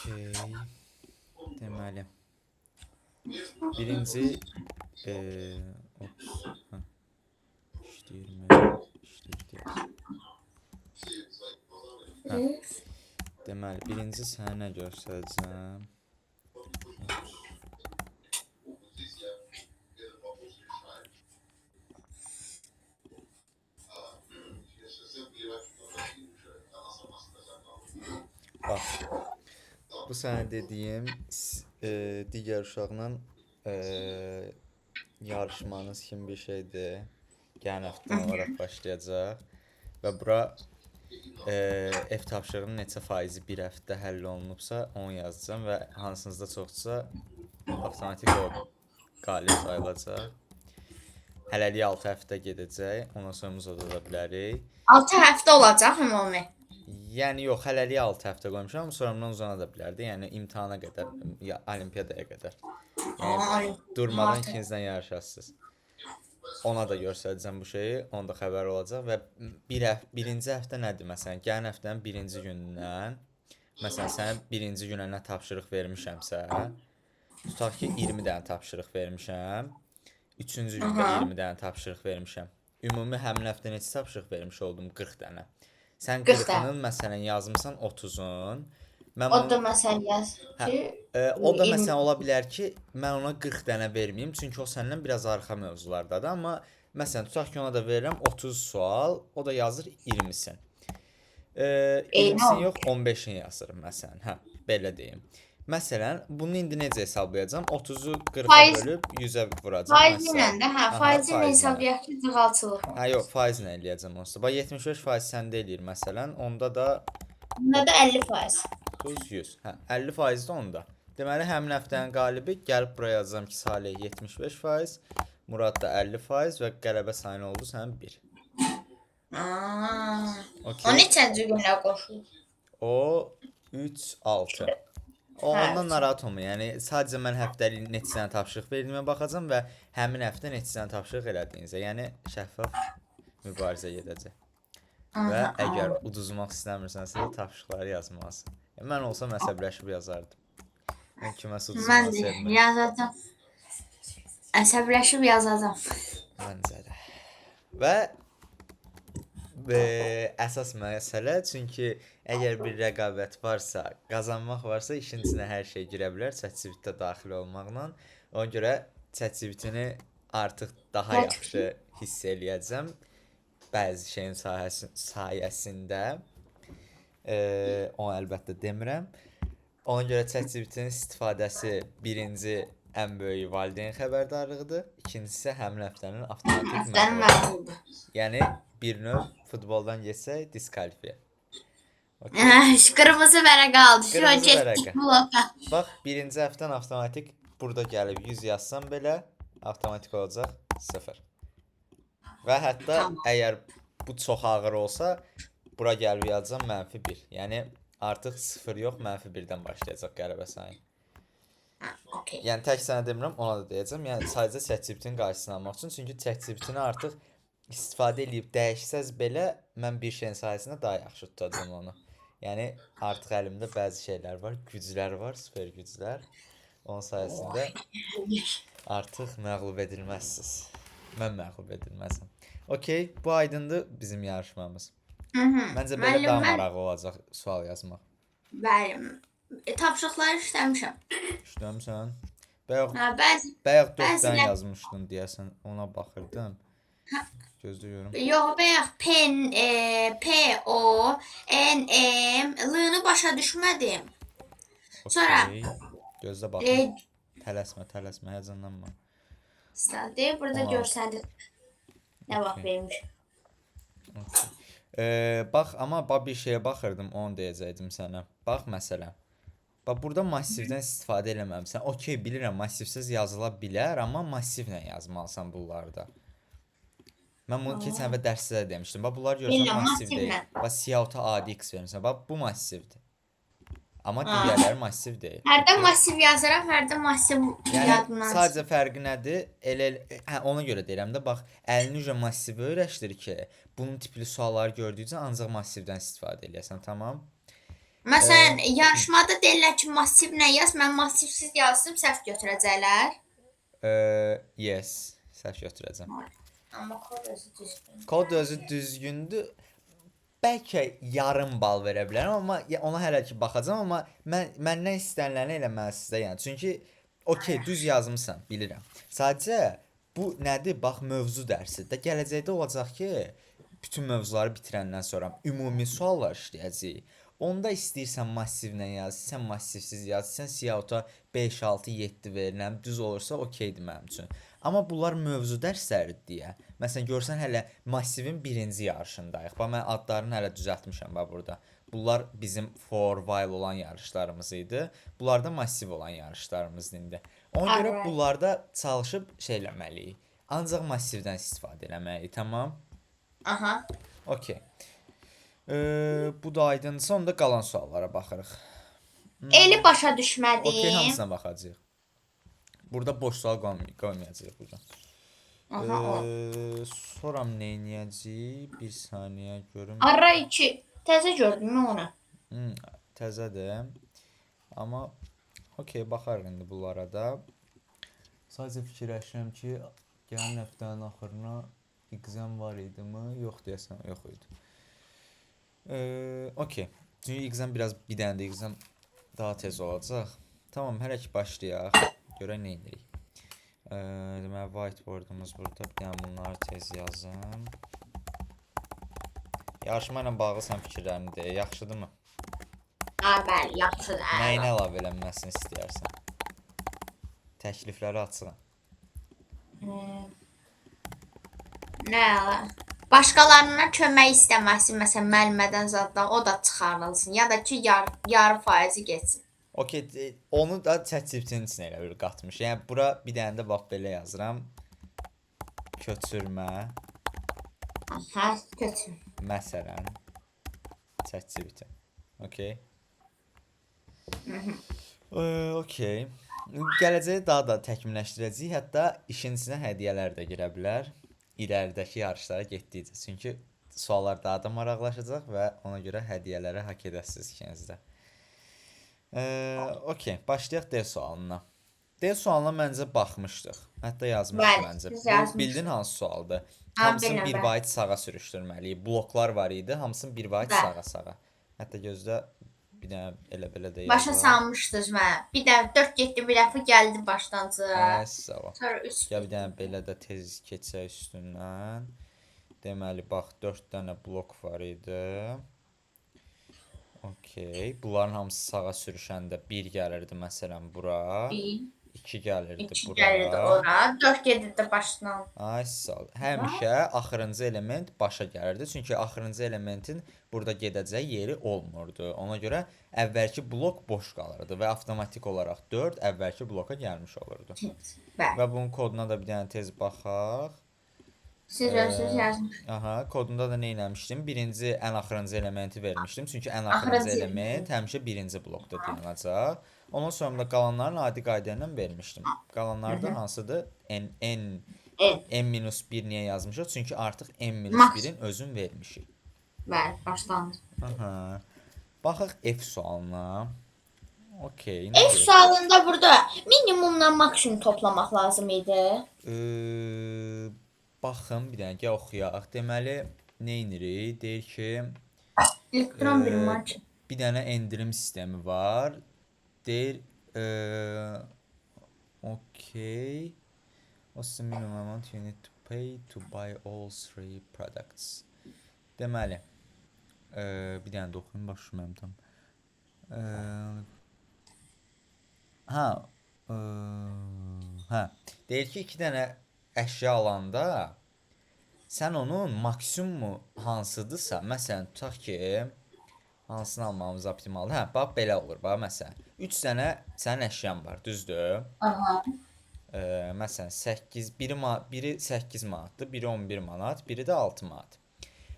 Okey. Deməli. Birinci ops. Hə, işləyirmi? İşləyir deyəsən. Hə. Deməli, birinci sənə nə göstərəcəm? Ops. Bax, bu sənə dediyim digər uşaqla yarışmanız kimi bir şeydir. Gələn həftədən olaraq başlayacaq. Və bura ev tapşırığının neçə faizi bir həftə həll olunubsa, onu yazacağam və hansınızda çoxsa avtomatik o qalib sayılacaq. Hələlik 6 həftə gedəcək, ondan sonra biz da bilərik. 6 həftə olacaq ümumi. Yəni yox, hələlik 6 həftə qoymuşam, sonradan uzana da bilərdi. Yəni imtahana qədər, ya olimpiyadaya qədər. Yəni durmadan ikinizdən yarışasınız. Ona da göstərəcəm bu şeyi, onda xəbər olacaq və birinci həftə nədir məsələn? Gələn həftənin birinci günündən, məsələn, sənə birinci günə nə tapşırıq vermişəmsə, tutaq ki 20 dənə tapşırıq vermişəm. Üçüncü gündə 20 dənə tapşırıq vermişəm. Ümumi həmin həftə neçə tapşırıq vermiş oldum? 40 dənə. Sən 40-ının məsələn yazmısan 30-un. O da məsələn yaz ki, o da məsələn ola bilər ki, mən ona 40 dənə verməyim, çünki o səndən biraz arxa mövzulardadır, amma məsələn tutaq ki ona da verirəm 30 sual, o da yazır 20-sin. 20-sin yox, 15-ini yazır məsələn. Hə, belə deyim. Məsələn, bunu indi necə hesablayacağam? 30-u 40-a bölüb 100-ə vuracağam. Faizi ilə də, hə, faizi ilə hesablayaq ki, cığalçılıq. Hə, yox, faizlə eləyəcəm onsuz. Bax 75% səndə eləyir məsələn. Onda da 50%. 100. Hə, 50% də onda. Deməli, həmin həftənin qalibi gəlib buraya yazacağam ki, Salih 75%, Murad da 50% və qələbə sayını oldu sənin 1. O neçənci günə qoşulur? O 3-6. Ondan narahat olma. Yəni sadəcə mən həftəlik neçə dənə tapşırıq verdiyimə baxacağam və həmin həftə neçə dənə tapşırıq elədiyinizə, yəni şəffaf mübarizə gedəcək. Və əgər uduzmaq istəmirsənsə də tapşırıqları yazmalısın. Mən olsam əsəbləşib yazardım. Mən kiməsə uduzmağı sevmirəm. Mən yazacağam. Əsəbləşib yazacağam. Məncə də. Və əsas məsələ, çünki əgər bir rəqabət varsa, qazanmaq varsa, işin içinə hər şey girə bilər, ChatGPT-də daxil olmaqla. Ona görə ChatGPT-ni artıq daha yaxşı hiss eləyəcəm bəzi şeyin sayəsində. Onu əlbəttə demirəm. Ona görə ChatGPT-nin istifadəsi birinci ən böyük valideyn xəbərdarlığıdır. İkincisi isə həmin həftənin avtomatik məğlubiyyətidir. Yəni bir növ futboldan geçsək diskalifiyə. Qırmızı vərəq aldı. Qırmızı vərəq. Bax, birinci həftən avtomatik burada gəlib 100 yazsam belə avtomatik olacaq 0. Və hətta əgər bu çox ağır olsa, bura gəlib yazacam -1. Yəni artıq 0 yox, -1-dən başlayacaq qələbə sayı. Yəni tək sənə demirəm, ona da deyəcəm. Yəni sadəcə ChatGPT-nin qarşısını almaq üçün, çünki ChatGPT-ni artıq istifadə edib dəyişsəz belə mən bir şeyin sayəsində daha yaxşı tutacağam onu. Yəni artıq əlimdə bəzi şeylər var, güclər var, super güclər. Onun sayəsində artıq məğlub edilməzsiniz. Mən məğlub edilməzəm. Okey, bu aydındır bizim yarışmamız. Məncə belə daha maraqlı olacaq sual yazmaq. Bəli. Tapşırıqları işləmişəm. İşləmişsən? Bayaq 4 dənə yazmışdın deyəsən, ona baxırdım. Gözlə görüm. Yox, bayaq P, O, N, M, L-nı başa düşmədim. Sonra gözlə baxım. Tələsmə, həyəcanlanma. Deyir, burada görsəndir. Nə vaxt vermişəm. Bax, amma bir şeyə baxırdım, onu deyəcəkdim sənə. Bax, məsələn. Bax, burada massivdən istifadə eləməmsən. Okey, bilirəm, massivsiz yazıla bilər, amma massivlə yazmalısan bunlarda. Mən bunu keçən və dərsdə də demişdim. Bax, bunlar görürsən massiv deyil. Bax, Siyauta ADX vermişsən. Bax, bu massivdir. Amma digərləri massiv deyil. Hərdən massiv yazıram, hərdən massiv yadından. Yəni, sadəcə fərqi nədir? Ona görə deyirəm də, bax, əlini üzrə massivi öyrəşdir ki, bunun tipli sualları gördükcə ancaq massivdən istifadə eləyəsən, tamam? Məsələn, yarışmada deyirlər ki, massivlə yaz. Mən massivsiz yazdım, səhv götürəcəklər. Yes, səhv götürəcəm. Amma kod özü düzgün. Kod özü düzgündür. Bəlkə yarım bal verə bilərəm, amma ona hələ ki baxacağam, amma məndən istəniləni eləməli sizdə, yəni. Çünki okey, düz yazmısan, bilirəm. Sadəcə bu nədir? Bax, mövzu dərsidir. Gələcəkdə olacaq ki, bütün mövzuları bitirəndən sonra ümumi suallar işləyəcəyik. Onda istəyirsən massivlə yaz, sən massivsiz yaz, sən siyahıta 5, 6, 7 verirəm, düz olursa okeydir mənim üçün. Amma bunlar mövzu dərsləridir deyə. Məsələn, görsən hələ massivin birinci yarışındayıq. Bax, mən adlarını hələ düzəltmişəm bax burada. Bunlar bizim for while olan yarışlarımız idi. Bunlar da massiv olan yarışlarımızdır indi. Ona görə bunlarda çalışıb şey eləməliyik. Ancaq massivdən istifadə eləməliyik, tamam? Aha. Okey. Bu da aydınsa, onda qalan suallara baxırıq. Eli başa Okey, düşmədim. hamısına baxacağıq. Burada boş sual qoymayacağıq burada. Aha, o. Sonra nə edəcəyik? Bir saniyə görüm. Arra 2. Təzə gördüm mən onu. Təzədir. Amma okey, baxarıq indi bunlara da. Sadəcə fikirləşirəm ki, gələn həftənin axırına exam var idimi? Yox deyəsən, yox idi. Okey. Çünki exam biraz bir dənə də exam daha tez olacaq. Tamam, hələ ki başlayaq. Görək nə edirik. Deməli, whiteboardumuz burada. Bir dənə bunları tez yazım. Yarışma ilə bağlı sən fikirlərini de. Yaxşıdırmı? Bəli, yaxşıdır. Nəyin əlavə eləməsini istəyərsən? Təklifləri açıram. Nə? Başqalarına kömək istəməsi, məsələn, müəllimədən zaddan o da çıxarılsın. Ya da ki, yarı faizi geçsin. Okey, onu da ChatGPT-nin içinə elə bir qatmış. Yəni, bura bir dənə də bax belə yazıram. Köçürmə. Aha, kötü. Məsələn, ChatGPT. Okey. Okey. Gələcəyi daha da təkmilləşdirəcəyik. Hətta işin içinə hədiyyələr də girə bilər. İləridəki yarışlara getdikcə. Çünki suallar daha da maraqlaşacaq və ona görə hədiyyələri haqq edəsiniz ikiniz də. Okey, başlayaq D sualına. D sualına məncə baxmışdıq. Hətta yazmışıq məncə. Bildin hansı sualdır? Hamısını bir vahid sağa sürüşdürməliyik. Bloklar var idi, hamısını bir vahid sağa. Hətta gözlə bir dənə elə belə də yazaq. Başa salmışdınız mənə. Bir də 4 getdi, bir dəfə gəldi başlanca. Sağ ol. Sonra 3. Gəl bir dənə belə də tez keçək üstündən. Deməli, bax 4 dənə blok var idi. Okey. Bunların hamısı sağa sürüşəndə 1 gəlirdi məsələn bura. 2 gəlirdi bura. 2 gəlirdi ora. 4 gedirdi başdan. Ay sağ ol. Həmişə axırıncı element başa gəlirdi. Çünki axırıncı elementin burada gedəcəyi yeri olmurdu. Ona görə əvvəlki blok boş qalırdı və avtomatik olaraq 4 əvvəlki bloka gəlmiş olurdu. Bəli. Və bunun koduna da bir dənə tez baxaq. Siz özünüz yazmışsınız. Aha, kodunda da nə eləmişdim? Birinci ən axırıncı elementi vermişdim. Çünki ən axırıncı element həmişə birinci blokda dayanacaq. Ondan sonra da qalanların adi qayda ilə vermişdim. Qalanlar da hansıdır? n-1 niyə yazmışıq? Çünki artıq n-1-in özün vermişik. Bəli, başlandı. Aha. Baxaq F sualına. Okey. F sualında burada minimumla maksimum toplamaq lazım idi. Baxın, bir dənə oxuyaq. Deməli, nə edirik? Deyir ki, elektron bir maç. Bir dənə endirim sistemi var. Deyir, okey. What's the minimum amount you need to pay to buy all 3 products? Deməli, bir dənə də oxuyum, başlayım tam. Deyir ki, 2 dənə əşya alanda sən onun maksimumu hansıdırsa, məsələn, tutaq ki, hansını almamız optimaldır? Bax, belə olur, bax, məsələn, 3 dənə sənin əşyan var, düzdür? Aha. Məsələn, biri 8 manatdır, biri 11 manat, biri də 6 manat.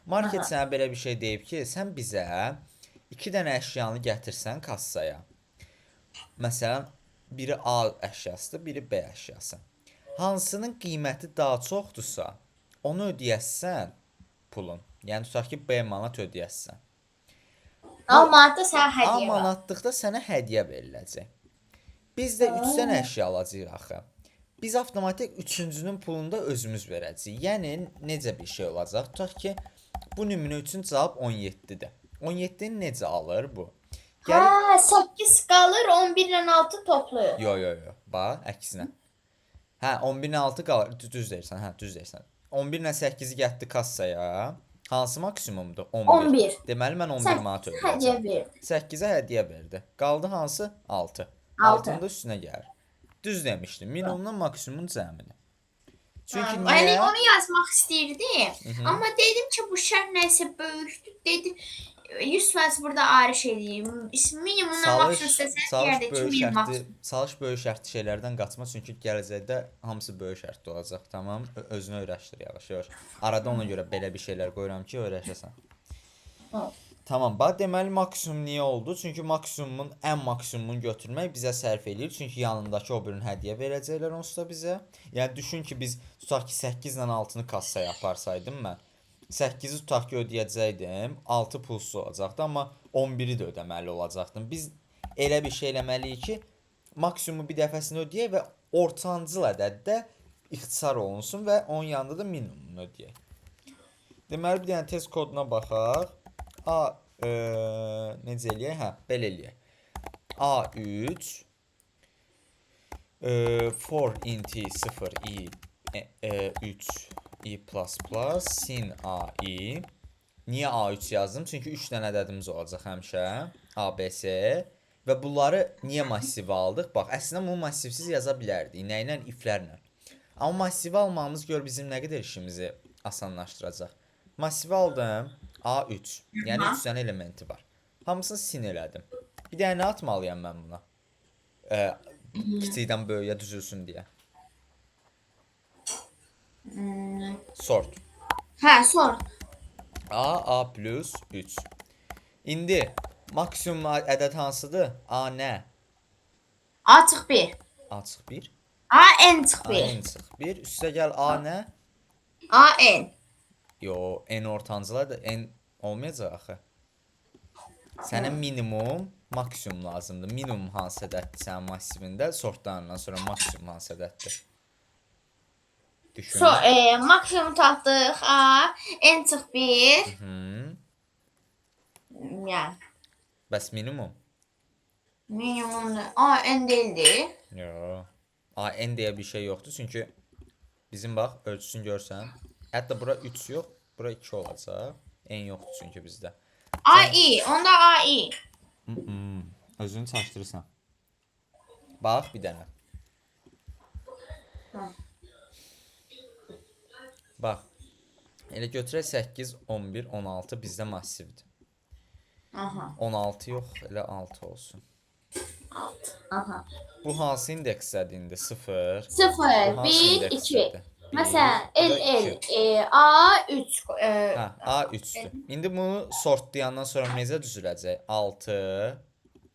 Market sənə belə bir şey deyib ki, sən bizə 2 dənə əşyanı gətirsən kassaya. Məsələn, biri A əşyasıdır, biri B əşyası. Hansının qiyməti daha çoxdursa, onu ödəyəsən pulun. Yəni, tutaq ki, B manat ödəyəsən. 10 manatda sənə A hədiyyə var. manatlıqda sənə hədiyyə veriləcək. Biz də 3 dənə əşya alacağıq axı. Biz avtomatik üçüncünün pulunu da özümüz verəcəyik. Yəni necə bir şey olacaq? Tutaq ki, bu nümunə üçün cavab 17-dir. 17-ni necə alır bu? Hə, 8 qalır, 11 ilə 6 toplayır. Yo. Bax, əksinə. Hə, 11-in 6 qalır. Düz deyirsən, hə, düz deyirsən. 11 ilə 8-i gətdi kassaya. Hansı maksimumdur? 11. Deməli mən 11 manat Hədiyyə ödəyəcəm. verdi. 8-ə hədiyyə verdi. Qaldı hansı? 6. 6. 6-nın da üstünə gəlir. Düz demişdim. Minimumdan maksimumun cəmini. Çünki Yəni niyə? onu yazmaq istəyirdim. Amma dedim ki, bu şərt nəsə böyükdür. Dedim 100% burada ayrış edeyim. Minimumdan maksimum istəsən yerdəki minimum maksimum. Çalış böyük şərtli şeylərdən qaçma, çünki gələcəkdə hamısı böyük şərtli olacaq, tamam? Özünü öyrəşdir yavaş-yavaş. Arada ona görə belə bir şeylər qoyuram ki, öyrəşəsən. Tamam, bax deməli maksimum niyə oldu? Çünki maksimumun ən maksimumunu götürmək bizə sərf eləyir. Çünki yanındakı o birin hədiyyə verəcəklər onsuz da bizə. Yəni düşün ki, biz tutaq ki 8 ilə 6-nı kassaya aparsaydım mən. 8-i tutaq ki ödəyəcəkdim, 6 pulsuz olacaqdı, amma 11-i də ödəməli olacaqdım. Biz elə bir şey eləməliyik ki, maksimumu bir dəfəsini ödəyək və ortancıl ədəddə ixtisar olunsun və onun yanında da minimumunu ödəyək. Deməli bir dənə test koduna baxaq. Necə eləyək? Hə, belə eləyək. A3 for int 0 i3 i++ sin ai. Niyə A3 yazdım? Çünki 3 dənə ədədimiz olacaq həmişə. ABC və bunları niyə massiv aldıq? Bax, əslində bunu massivsiz yaza bilərdik. Nə ilə? İflərlə. Amma massivi almağımız gör bizim nə qədər işimizi asanlaşdıracaq. Massivi aldım. A3. Yəni 3 dənə elementi var. Hamısını sin elədim. Bir dənə nə atmalıyam mən buna? Kiçikdən böyüyə düzülsün deyə. Sort. Hə, sor. A plus 3. İndi maksimum ədəd hansıdır? A nə? A çıx 1. A çıx 1. A n çıx 1. A n çıx 1. Üstə gəl A nə? A n. Yo, n ortancılar da n olmayacaq axı. Sənə minimum, maksimum lazımdır. Minimum hansı ədəddir sənin massivində? Sortlarından sonra maksimum hansı ədəddir? Düşün. Maksimum tapdıq. A n çıx 1. Yəni Bəs minimum? minimum A n deyildi. Yo. A n deyə bir şey yoxdur, çünki bizim bax ölçüsünü görsən. Hətta bura 3 yox, bura 2 olacaq. N yoxdur çünki bizdə. AI, onda AI. Özünü çaşdırırsan. Bax bir dənə. Bax. Elə götürək 8, 11, 16 bizdə massivdir. Aha. 16 yox, elə 6 olsun. 6. Aha. Bu hansı indeksdədir indi? 0. 0, 1, 2. Məsələn, A3. Hə, A3-dür. İndi bunu sortlayandan sonra necə düzüləcək? 6,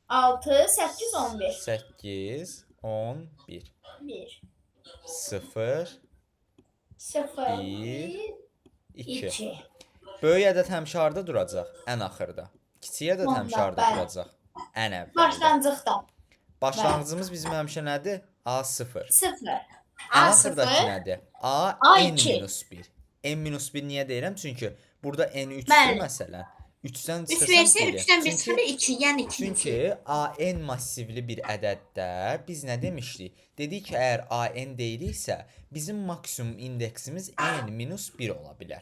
6, 8, 11. 8, 11. 1, 0, 0, 1, 2. 2. Böyük ədəd həmişə harda duracaq? Ən axırda. Kiçik ədəd həmişə harda bəli. duracaq? Ən əvvəldə. Başlanğıcda. Başlanğıcımız bizim həmişə nədir? A0. 0. Ən axırdakı nədir? A A2. n-1. N-1 niyə deyirəm? Çünki burada n3-dür Bəli. məsələn. 3-dən 3 çıxırsan versə 1-i. 3-dən 1 çıxır 2, yəni 2. Çünki AN massivli bir ədəddə biz nə demişdik? Dedik ki, əgər AN deyiriksə, bizim maksimum indeksimiz n-1 ola bilər.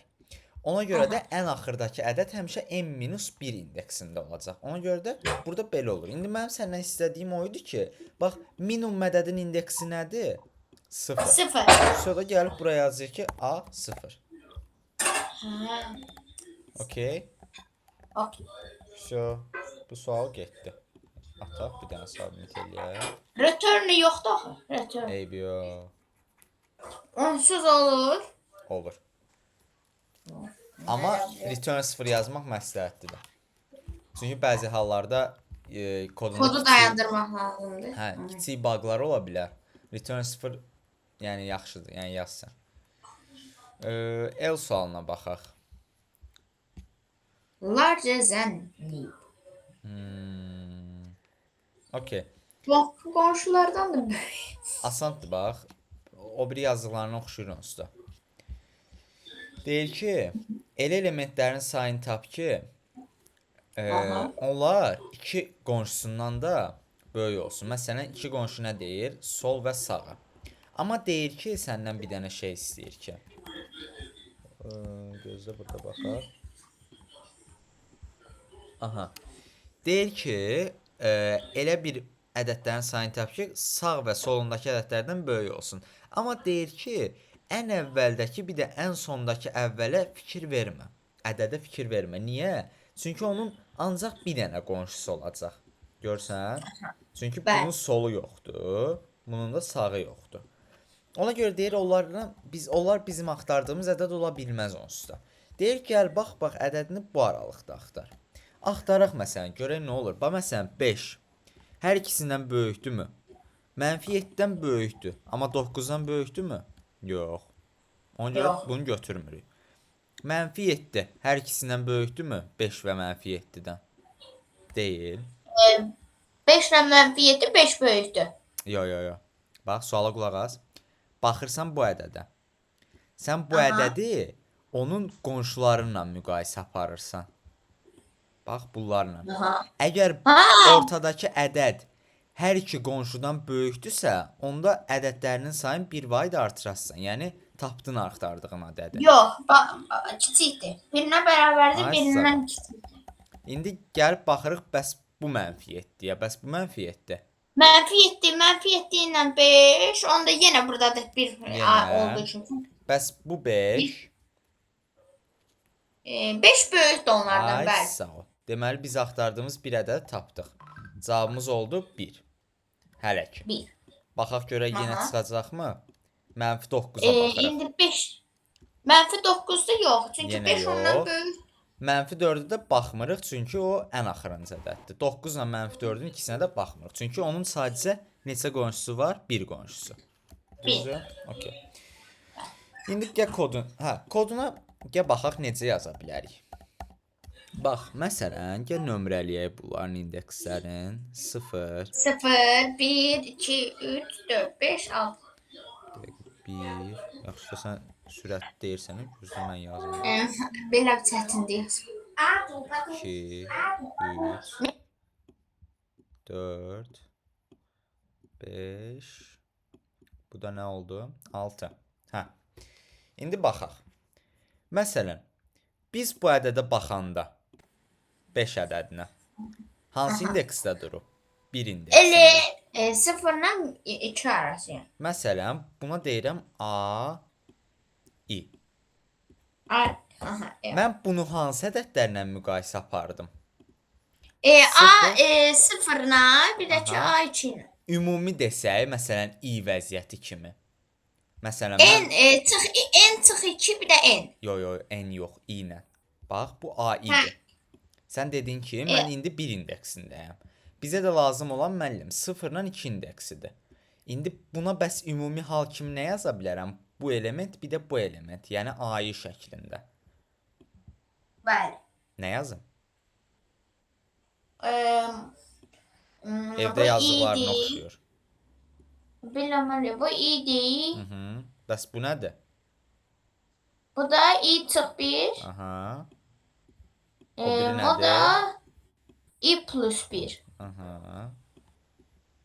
Ona görə də ən axırdakı ədəd həmişə n-1 indeksində olacaq. Ona görə də burada belə olur. İndi mənim səndən istədiyim o idi ki, bax, minimum ədədin indeksi nədir? 0. 0. Sonra gəlib buraya yazıyor ki, A0. Okey. Okay. Bu sual getdi. Ataq bir dənə submit eləyək. Return yoxdur axı. Return. Eybi yox. Onsuz olur. Olur. Amma return 0 yazmaq məsləhətlidir. Çünki bəzi hallarda Kodu dayandırmaq lazımdır. Hə, kiçik baqlar ola bilər. Return 0 yəni yaxşıdır, yəni yazsan. El sualına baxaq. Larger than Okey. Bax, qonşulardan da böyük. Asandır bax. O biri yazdıqlarını oxşuyur onsuz da. Deyir ki, elə elementlərin sayını tap ki, Aha. onlar iki qonşusundan da böyük olsun. Məsələn, iki qonşu nə deyir? Sol və sağa. Amma deyir ki, səndən bir dənə şey istəyir ki. Gözlə burada baxaq. Aha. Deyir ki, elə bir ədədlərin sayını tap ki, sağ və solundakı ədədlərdən böyük olsun. Amma deyir ki, ən əvvəldəki bir də ən sondakı əvvələ fikir vermə. Ədədə fikir vermə. Niyə? Çünki onun ancaq bir dənə qonşusu olacaq. Görsən? Çünki bunun solu yoxdur, bunun da sağı yoxdur. Ona görə deyir, onlar bizim axtardığımız ədəd ola bilməz onsuz da. Deyir, gəl bax ədədini bu aralıqda axtar. Axtaraq məsələn, görək nə olur. Bax məsələn 5 hər ikisindən böyükdürmü? -7-dən böyükdür, amma 9-dan böyükdürmü? Yox. Ona görə bunu götürmürük. -7 hər ikisindən böyükdürmü? 5 və -7-dən. Deyil. 5 ilə -7 5 böyükdür. Yo. Bax, suala qulaq as. Baxırsan bu ədədə. Sən bu ədədi onun qonşularınla müqayisə aparırsan. Bax, bunlarla. Əgər ortadakı ədəd hər iki qonşudan böyükdürsə, onda ədədlərinin sayını bir vahid artırasın. Yəni, tapdın axtardığın ədədi. Yox, kiçikdir. Birinə bərabərdir, birindən kiçikdir. İndi gəlib baxırıq, bəs bu -7-yə, bəs bu -7. -7 ilə 5, onda yenə burada da bir olduğu üçün. Bəs bu 5? 5 böyükdür onlardan, bəli. Sağ ol. Deməli, biz axtardığımız bir ədəd tapdıq. Cavabımız oldu 1. Hələ ki. 1. Baxaq görək yenə çıxacaqmı? -9-a baxırıq. İndi 5. -9-da yox, çünki Yenə 5 ondan yox. böyük. -4-ə də baxmırıq, çünki o ən axırıncı ədəddir. 9 ilə -4-ün ikisinə də baxmırıq. Çünki onun sadəcə neçə qonşusu var? Bir qonşusu. Düzdür? Okey. İndi gəl koduna baxaq necə yaza bilərik. Bax, məsələn, gəl nömrələyək bunların indekslərin. 0 0 1 2 3 4 5 6. 1 yaxşı sən sürət deyirsən, gözlə mən yazım. Belə çətindir. 2 3 4 5 Bu da nə oldu? 6. Hə. İndi baxaq. Məsələn, biz bu ədədə baxanda 5 ədədinə hansı indeksdə durub? 1 indeksində. Elə 0 ilə 2 arası. Məsələn, buna deyirəm A I. Mən bunu hansı ədədlərlə müqayisə apardım? A 0 ilə bir də ki A 2 ilə. Ümumi desək, məsələn, I vəziyyəti kimi. Məsələn, N çıx 2 bir də N. Yox, N yox, I ilə. Bax, bu A I-dir. Sən dedin ki, mən indi 1 indeksindəyəm. Bizə də lazım olan müəllim 0 ilə 2 indeksidir. İndi buna bəs ümumi hal kimi nə yaza bilərəm? Bu element, bir də bu element. Yəni A-i şəklində. Bəli. Nə yazım? Evdə Evdə yazdıqlarına oxşuyur. Bilməli, bu i-dir. Bəs bu nədir? Bu da i çıx 1. Aha. O O biri nədir? da i plus 1. Aha.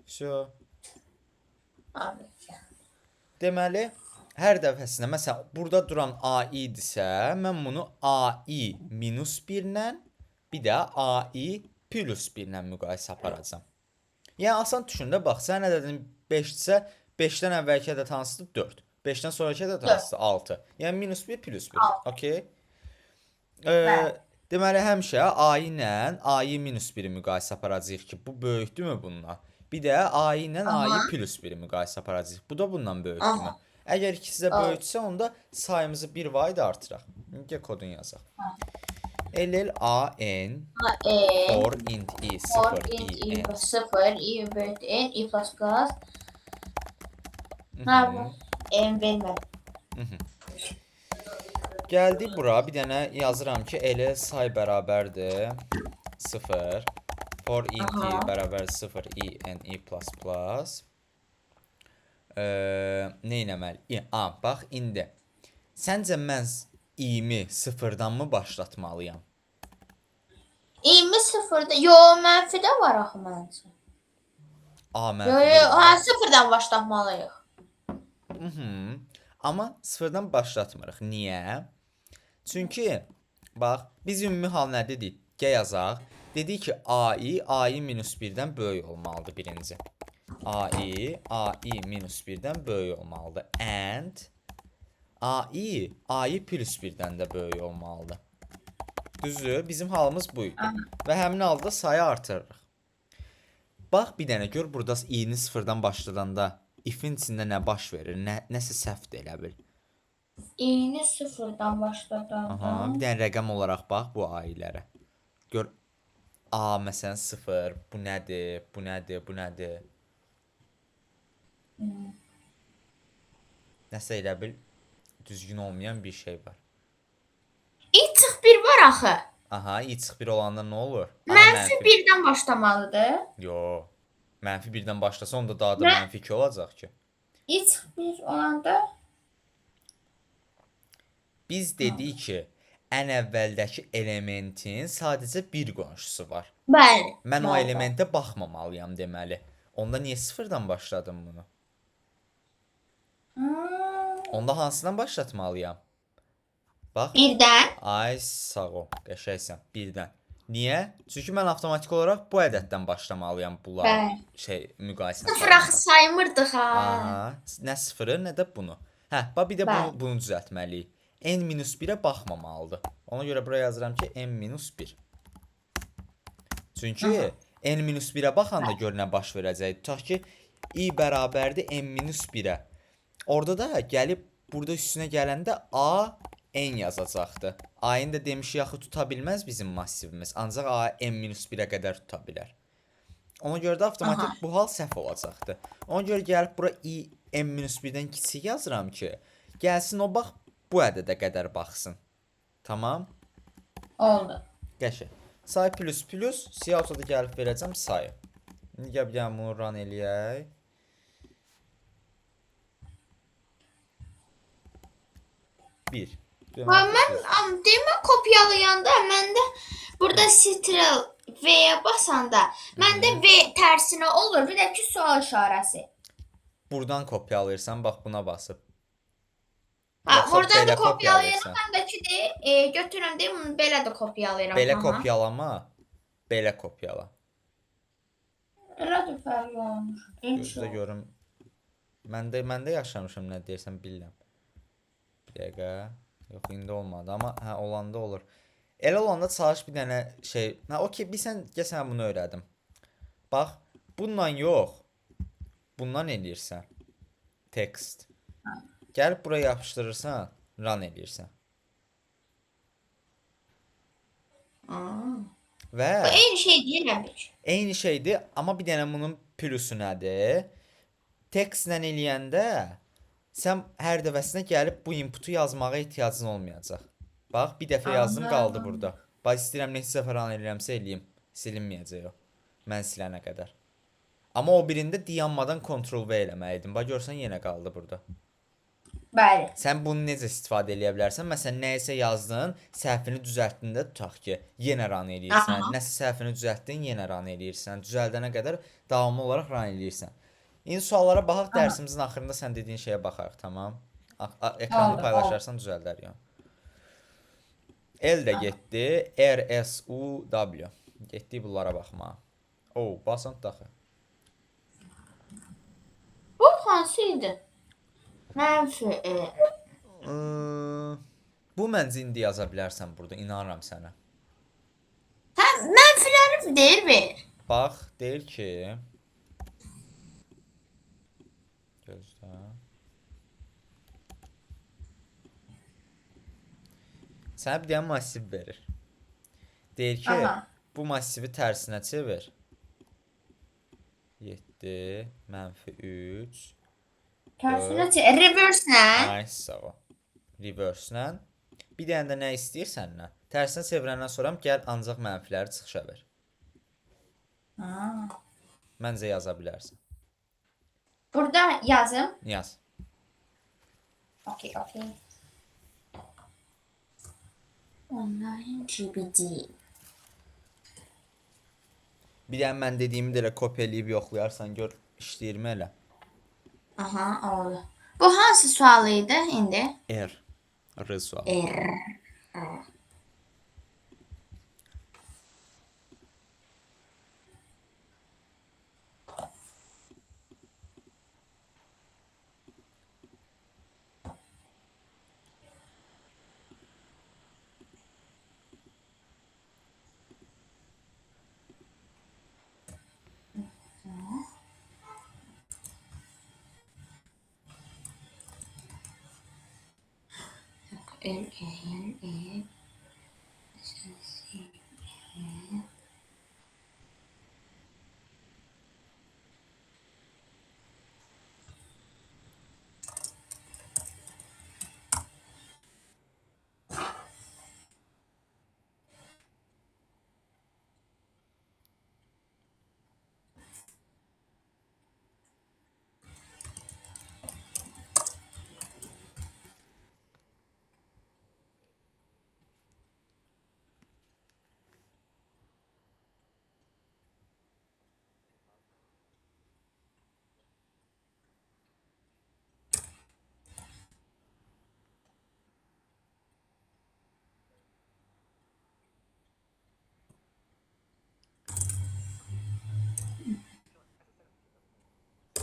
Şo. Abi. Deməli, hər dəfəsində, məsələn, burada duran AI-dirsə, mən bunu AI minus 1 ilə, bir də AI plus 1 ilə müqayisə aparacam. Yəni, asan düşün də, bax, sən ədədin 5-dirsə, 5-dən əvvəlki ədəd hansıdır? 4. 5-dən sonraki ədəd hansıdır? 6. Yəni, minus 1, plus 1. Okey? Deməli, həmişə AI ilə AI minus 1-i müqayisə aparacaq ki, bu böyükdürmü bundan? Bir də AI ilə AI plus 1-i müqayisə aparacaq. Bu da bundan böyükdürmü? Əgər ikisi də böyüksə, onda sayımızı bir vaid artıraq. İndi kodun yazaq. LLAN for int i 0 i n 0 i bölt n i plus plus. Nə bu? N vermədim. Gəldi bura, bir dənə yazıram ki, L say bərabərdir 0. For int Aha. bərabər 0 i n i plus plus. Nə etməli? Bax indi. Səncə mən i-mi sıfırdan mı başlatmalıyam? İmi sıfırda. Yo, mənfidə var axı məncə. A Yo, mənfi yo, 1 ha var. sıfırdan başlatmalıyıq. Amma sıfırdan başlatmırıq. Niyə? Çünki bax biz ümumi hal nə dedik? Gəl yazaq. Dedik ki ai minus 1-dən böyük olmalıdır birinci. ai minus 1-dən böyük olmalıdır. And ai plus 1-dən də böyük olmalıdır. Düzdür? Bizim halımız bu idi. Və həmin halda sayı artırırıq. Bax bir dənə gör burada i-ni sıfırdan başladanda if-in içində nə baş verir? Nəsə səhvdir elə bil. İni sıfırdan başladanda. Aha, bir dənə rəqəm olaraq bax bu ailərə. Gör a məsələn 0, bu nədir? Bu nədir? Bu nədir? Nəsə elə bil düzgün olmayan bir şey var. İ çıx 1 var axı. Aha, i çıx 1 olanda nə olur? Mənfi 1-dən başlamalıdır. Yo. Mənfi 1-dən başlasa onda daha da mənfi 2 olacaq ki. İ çıx 1 olanda Biz dedik ki, ən əvvəldəki elementin sadəcə bir qonşusu var. bəli. Mən o elementə baxmamalıyam deməli. Onda niyə sıfırdan başladım bunu? Onda hansından başlatmalıyam? Bax. 1-dən. Ay sağ ol, qəşəngsən. 1-dən. Niyə? Çünki mən avtomatik olaraq bu ədəddən başlamalıyam bunlar müqayisəsini. Sıfır axı saymırdıq ha. Aha, nə sıfırı, nə də bunu. Bax bir də bunu düzəltməliyik. n-1-ə baxmamalıdır. Ona görə buraya yazıram ki, n-1. Çünki n-1-ə baxanda gör nə baş verəcək. Tutaq ki, i bərabərdir n-1-ə. Orada da gəlib burada üstünə gələndə a n yazacaqdır. A-nı da demişik axı tuta bilməz bizim massivimiz. Ancaq a n-1-ə qədər tuta bilər. Ona görə də avtomatik bu hal səhv olacaqdır. Ona görə gəlib bura i n-1-dən kiçik yazıram ki, gəlsin o bax bu ədədə qədər baxsın. Tamam? Oldu. Qəşəng. Say plus plus, siyahıda gəlib verəcəm sayı. İndi gəl bir dənə bunu run eləyək. Bir. Mən demə kopyalayanda məndə burada Ctrl V-yə basanda məndə V tərsinə olur. Bir də ki sual işarəsi. Buradan kopyalayırsan, bax buna basıb. Buradan da kopyalayıram. Həm də ki götürürəm deyim, belə də kopyalayıram. Belə kopyalama, belə kopyala. Elə də fərqli olmuş. Gözlə görüm. Məndə yaşamışam, nə deyirsən bilmirəm. Bir dəqiqə. Yox, indi olmadı, amma olanda olur. Elə olanda çalış bir dənə şey. Okey, bilsən, gəl sənə bunu öyrədim. Bax, bununla yox. Bundan eləyirsən. Text. Gəlib buraya yapışdırırsan, run eləyirsən. Və eyni şey deyilmiş. Eyni şeydir, amma bir dənə bunun plusu nədir? Textlə eləyəndə sən hər dəfəsinə gəlib bu inputu yazmağa ehtiyacın olmayacaq. Bax, bir dəfə yazdım, qaldı burada. Bax, istəyirəm neçə səfər run eləyirəmsə eləyim. Silinməyəcək o. Mən silənə qədər. Amma o birində dayanmadan Ctrl-V eləməliydim. Bax, görsən yenə qaldı burada. Bəli. Sən bunu necə istifadə edə bilərsən? Məsələn, nəyisə yazdın, səhvini düzəltdində tutaq ki, yenə run eləyirsən. Nəsə səhvini düzəltdin, yenə run eləyirsən. Düzəldənə qədər davamlı olaraq run eləyirsən. İndi suallara baxaq, dərsimizin axırında sən dediyin şeyə baxarıq, tamam? Ekranı paylaşarsan düzəldərik. L də getdi, R, S, U, W. Getdik bunlara baxmağa. Basant daxı. Bu hansı idi? Mənfi. Bu məncə indi yaza bilərsən burada, inanıram sənə. Mənfiləri deyir ver. Bax, deyir ki... Gözlə. Sənə bir dənə massiv verir. Deyir ki, bu massivi tərsinə çevir. 7, -3. Tərsinə çevir. Reverse-lə. Ay, sağ ol. Reverse-lə. Bir dənə də nə istəyirsən nə? Tərsinə çevirəndən sonra gəl ancaq mənfiləri çıxışa ver. Ha. Məncə yaza bilərsən. Burada yazım. Yaz. Okey. Online GPT. Bir dənə mən dediyimi də elə kopya eləyib yoxlayarsan, gör işləyirmi elə. Aha, oldu. Bu hansı sualıydı indi? R sualı. R. L.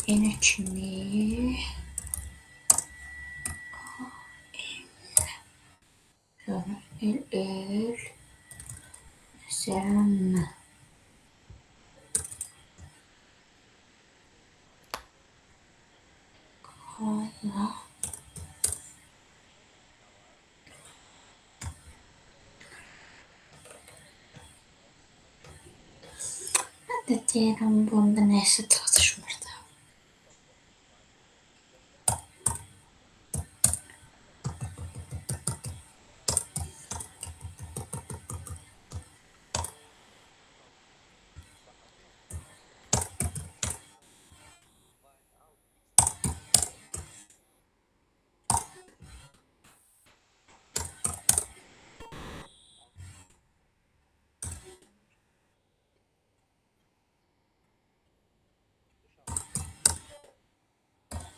Yine Çinli. Sonra L. Selam. Allah. Hadi diyelim bunda neyse tartışmırdı.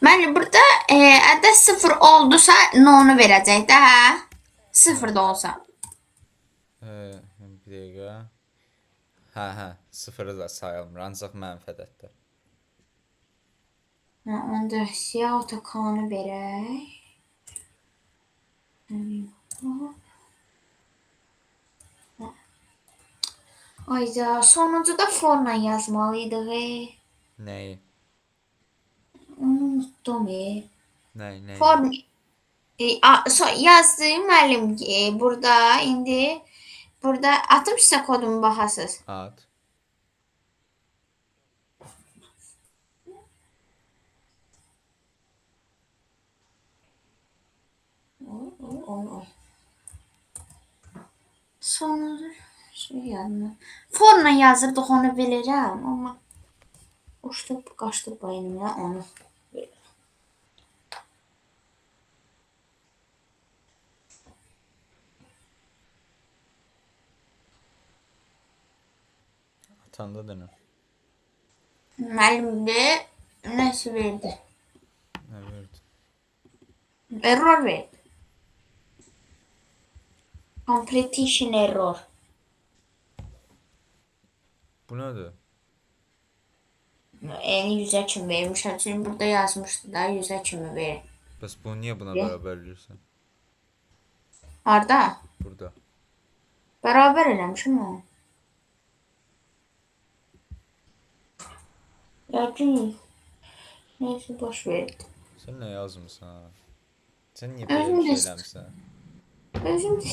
Ben burada adet 0 olduysa nonu verəcək də, hə? 0 da olsa. Bir dəqiqə. Hə, sıfırı da sayılmır, ancaq mənfi ədəddə. Onda siyah otokanı verək. Ayda sonuncuda forla yazmalıydıq. Nəyi? Onu unuttum. Nəyi? Form yazdım müəllim burada indi burada atım sizə kodumu baxasız. At. Oy. Sonunda şey yazdım. Forla yazırdıq onu bilirəm, amma uçdu qaçdı beynimdən onu. Atanda dənə. Müəllim də nəsə verdi. Nə verdi? Error verdi. Completion error. Bu nədir? Yani 100'e kimi vermişəm. Çünki burada yazmışdı da 100'e kimi verin. Bəs bunu niyə buna bərabərləyirsən? Harda? Burada. Bərabər eləmişim onu. Yəqin. Neyse boş verdi. Sən nə yazmısan? Sən niyə belə bir şey eləmişsən? Özüm də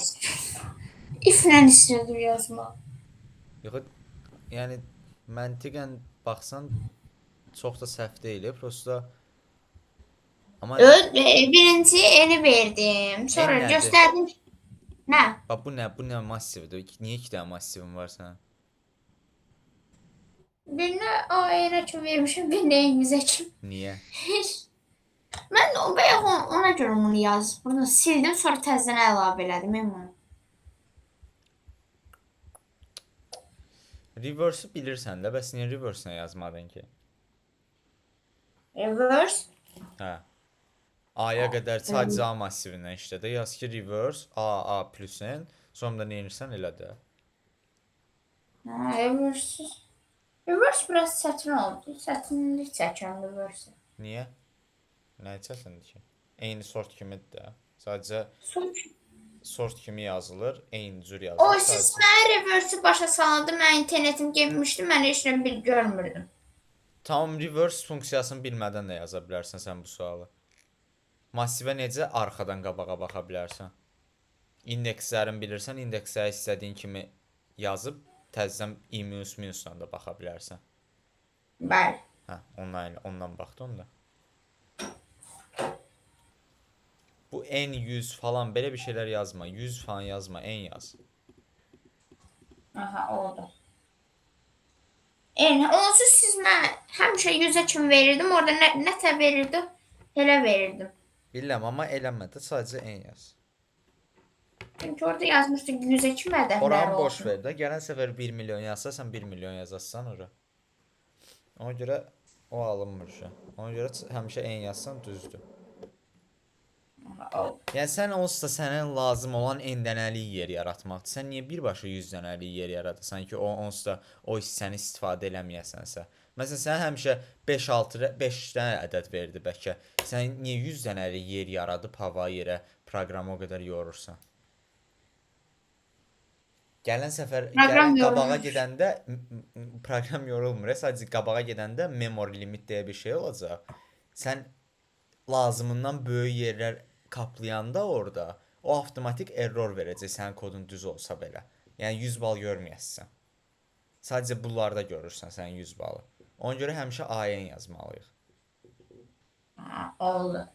iflə istəyirdim yazmaq. Yox, yəni məntiqən baxsan çox da səhv deyil, prosta amma Birinci eli verdim. Sonra El nədir? gösterdim. Nə? bax bu nə massivdir? Niyə 2 dənə massivin var sənin? Birinə A-yə kimi vermişəm, birinə İngilizcə kimi. Niyə? Mən o bayaq ona görə onu yazdım. Bunu sildim, sonra təzədən əlavə elədim onu. Reverse-ü bilirsən də, bəs niyə reverse-nə yazmadın ki? Reverse. Hə. A-ya qədər sadəcə A massivindən işlədə. Yaz ki, reverse A plus N. Sonra da nə edirsən elə də. Reverse. Reverse biraz çətin oldu. Çətinlik çəkirəm reverse. Niyə? Nə çətindir ki? Eyni sort kimidir də. Sadəcə sort kimi yazılır, eyni cür yazılır. O siz mənə reverse başa saldı, mən internetim getmişdi, mən heç nə bir görmürdüm. Tamam, reverse funksiyasını bilmədən də yaza bilərsən sən bu sualı. Massivə necə arxadan qabağa baxa bilərsən? İndekslərini bilirsən, indeksləri istədiyin kimi yazıb təzədən i-minusla da baxa bilərsən. Bəli. Hə, ondan baxdı onda. Bu n 100 falan belə bir şeylər yazma. 100 falan yazma, n yaz. Aha, oldu. Onsuz siz mən həmişə 100-ə kimi verirdim. Orada nətə verirdi? Elə verirdim. Bilirəm, amma eləmədi. Sadəcə n yaz. Çünki orada yazmışdı 100-ə kimi ədədlər Oranı olsun. boş ver də. Gələn səfər 1 milyon yazsan 1 milyon yazarsan ora. Ona görə o alınmır şu. Ona görə həmişə n yazsan düzdür. Yəni sən onsuz da sənin lazım olan n dənəlik yer yaratmaqdır. Sən niyə birbaşa 100 dənəlik yer yaradırsan ki, onsuz da o hissəni istifadə eləməyəsənsə? Məsələn, sən həmişə 5 dənə ədəd verdi bəlkə. Sən niyə 100 dənəlik yer yaradıb hava yerə proqramı o qədər yorursan? Gələn səfər qabağa gedəndə proqram yorulmur. Sadəcə qabağa gedəndə memory limit deyə bir şey olacaq. Sən lazımından böyük yerlər kaplayanda orada o avtomatik error verəcək sənin kodun düz olsa belə. Yəni 100 bal görməyəsən. Sadəcə bunlarda görürsən sən 100 balı. Ona görə həmişə AN yazmalıyıq. Oldu.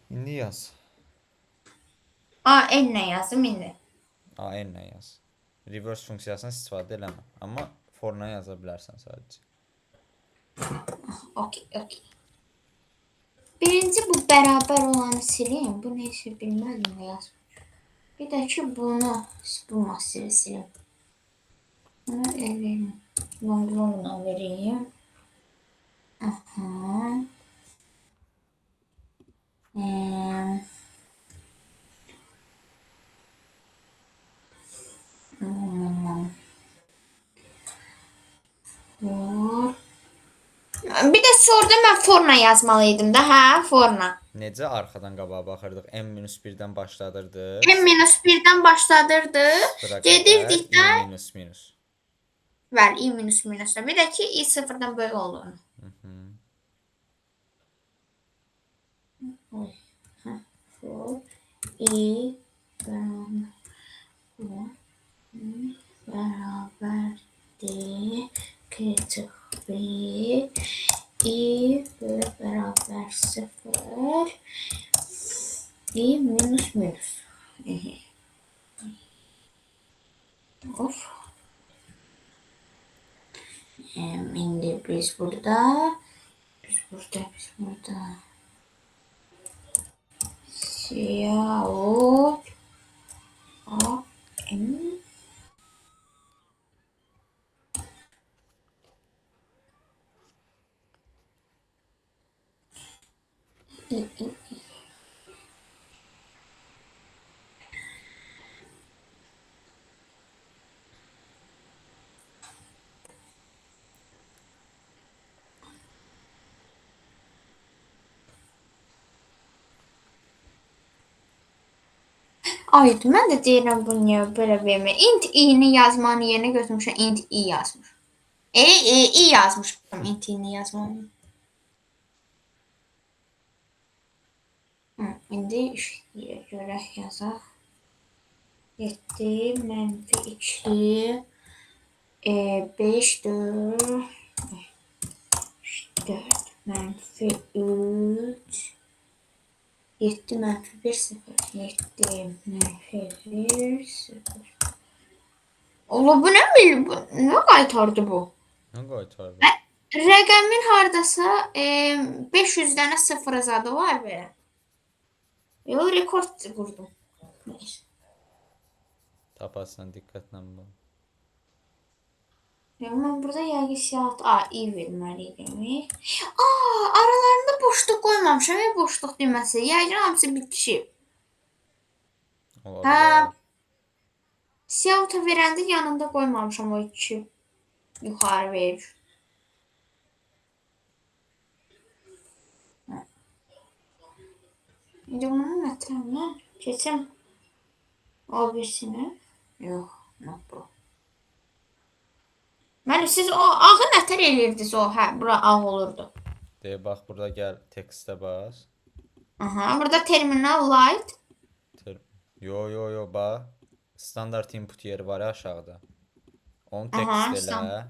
İndi yaz. AN nə yazdım indi? AN nə yaz. Reverse funksiyasından istifadə eləmə. Amma forna yaza bilərsən sadəcə. Okey. Birinci bu bərabər olanı sileyim. Bu neysə bilmədim nə yazmış. Bir də ki bunu bu massivi sileyim. Bunu eləyim. Longlongla vereyim. Aha. Bir də soruda mən forna yazmalıydım da, hə, forna. Necə arxadan qabağa baxırdıq? n-1-dən başladırdıq. n-1-dən başladırdıq. Gedirdik də i-minus. Bəli, i-minusda. Bir də ki, i sıfırdan böyük olduğunu. i bərabərdir k-1 i bərabər 0 i minus. Of. İndi biz burada siyah Aydı, mən də deyirəm bu niyə belə vermir. Int i-ni yazmanın yerinə götürmüşəm, int i yazmış. i yazmışam, int i-ni yazmanın. İndi görək yazaq. 7 mənfi 2 5 4 mənfi 3 7 mənfi 1 0 7 mənfi 1 0. Allah, bu nə qaytardı bu? Nə qaytardı? Rəqəmin hardasa 500 dənə sıfır zadı var belə. Yo, rekord qurdum. Neyse. Taparsan diqqətlə bax. Ya mən burada yəqin siyahı i verməliydim. Aralarında boşluq qoymamışam. Boşluq deməsi. Yəqin hamısı bitişib. Ola Hə, bilər. siyahı verəndə yanında qoymamışam o iki yuxarı verir. İndi bunun ətrafına keçəm o birsinə. Yox, not bu. Mənim siz o ağı nətər eləyirdiniz o? Hə, bura ağ olurdu. Deyə bax burada gəl tekstə bas. Aha, burada terminal light. Yo bax. Standart input yeri var ya aşağıda. Onu Aha, tekst elə. standart.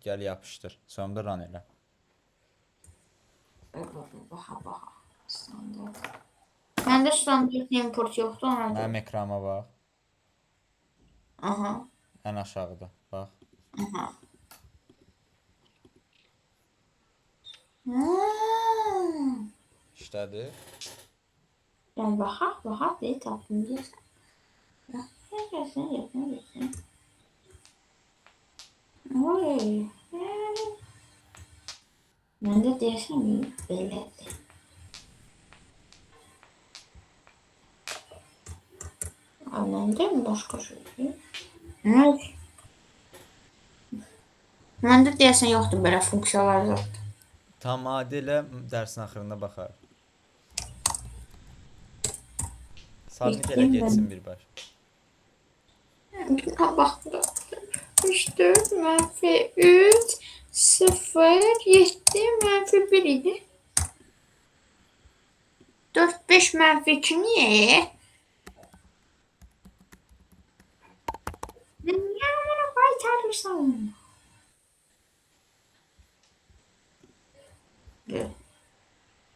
Gəl yapışdır. Sonra run elə. Baxa. Standart. Məndə standart import yoxdur ona görə. Mənim ekrana bax. Aha. Ən aşağıda. Bax. Aha. İşlədi. Yəni baxaq, deyə tapdım deyəsən. Gəlsin. Oy. Məndə deyəsən belədir. Məndə başqa şeydir. Məndə deyəsən yoxdur belə funksiyalar yoxdur. Tam adi ilə dərsin axırında baxar. Sabit elə geçsin birbaş. Baxdım. 3, 4, -3, 0, 7, -1 idi. 4, 5, -2 niyə? Niyə bunu qaytarırsan?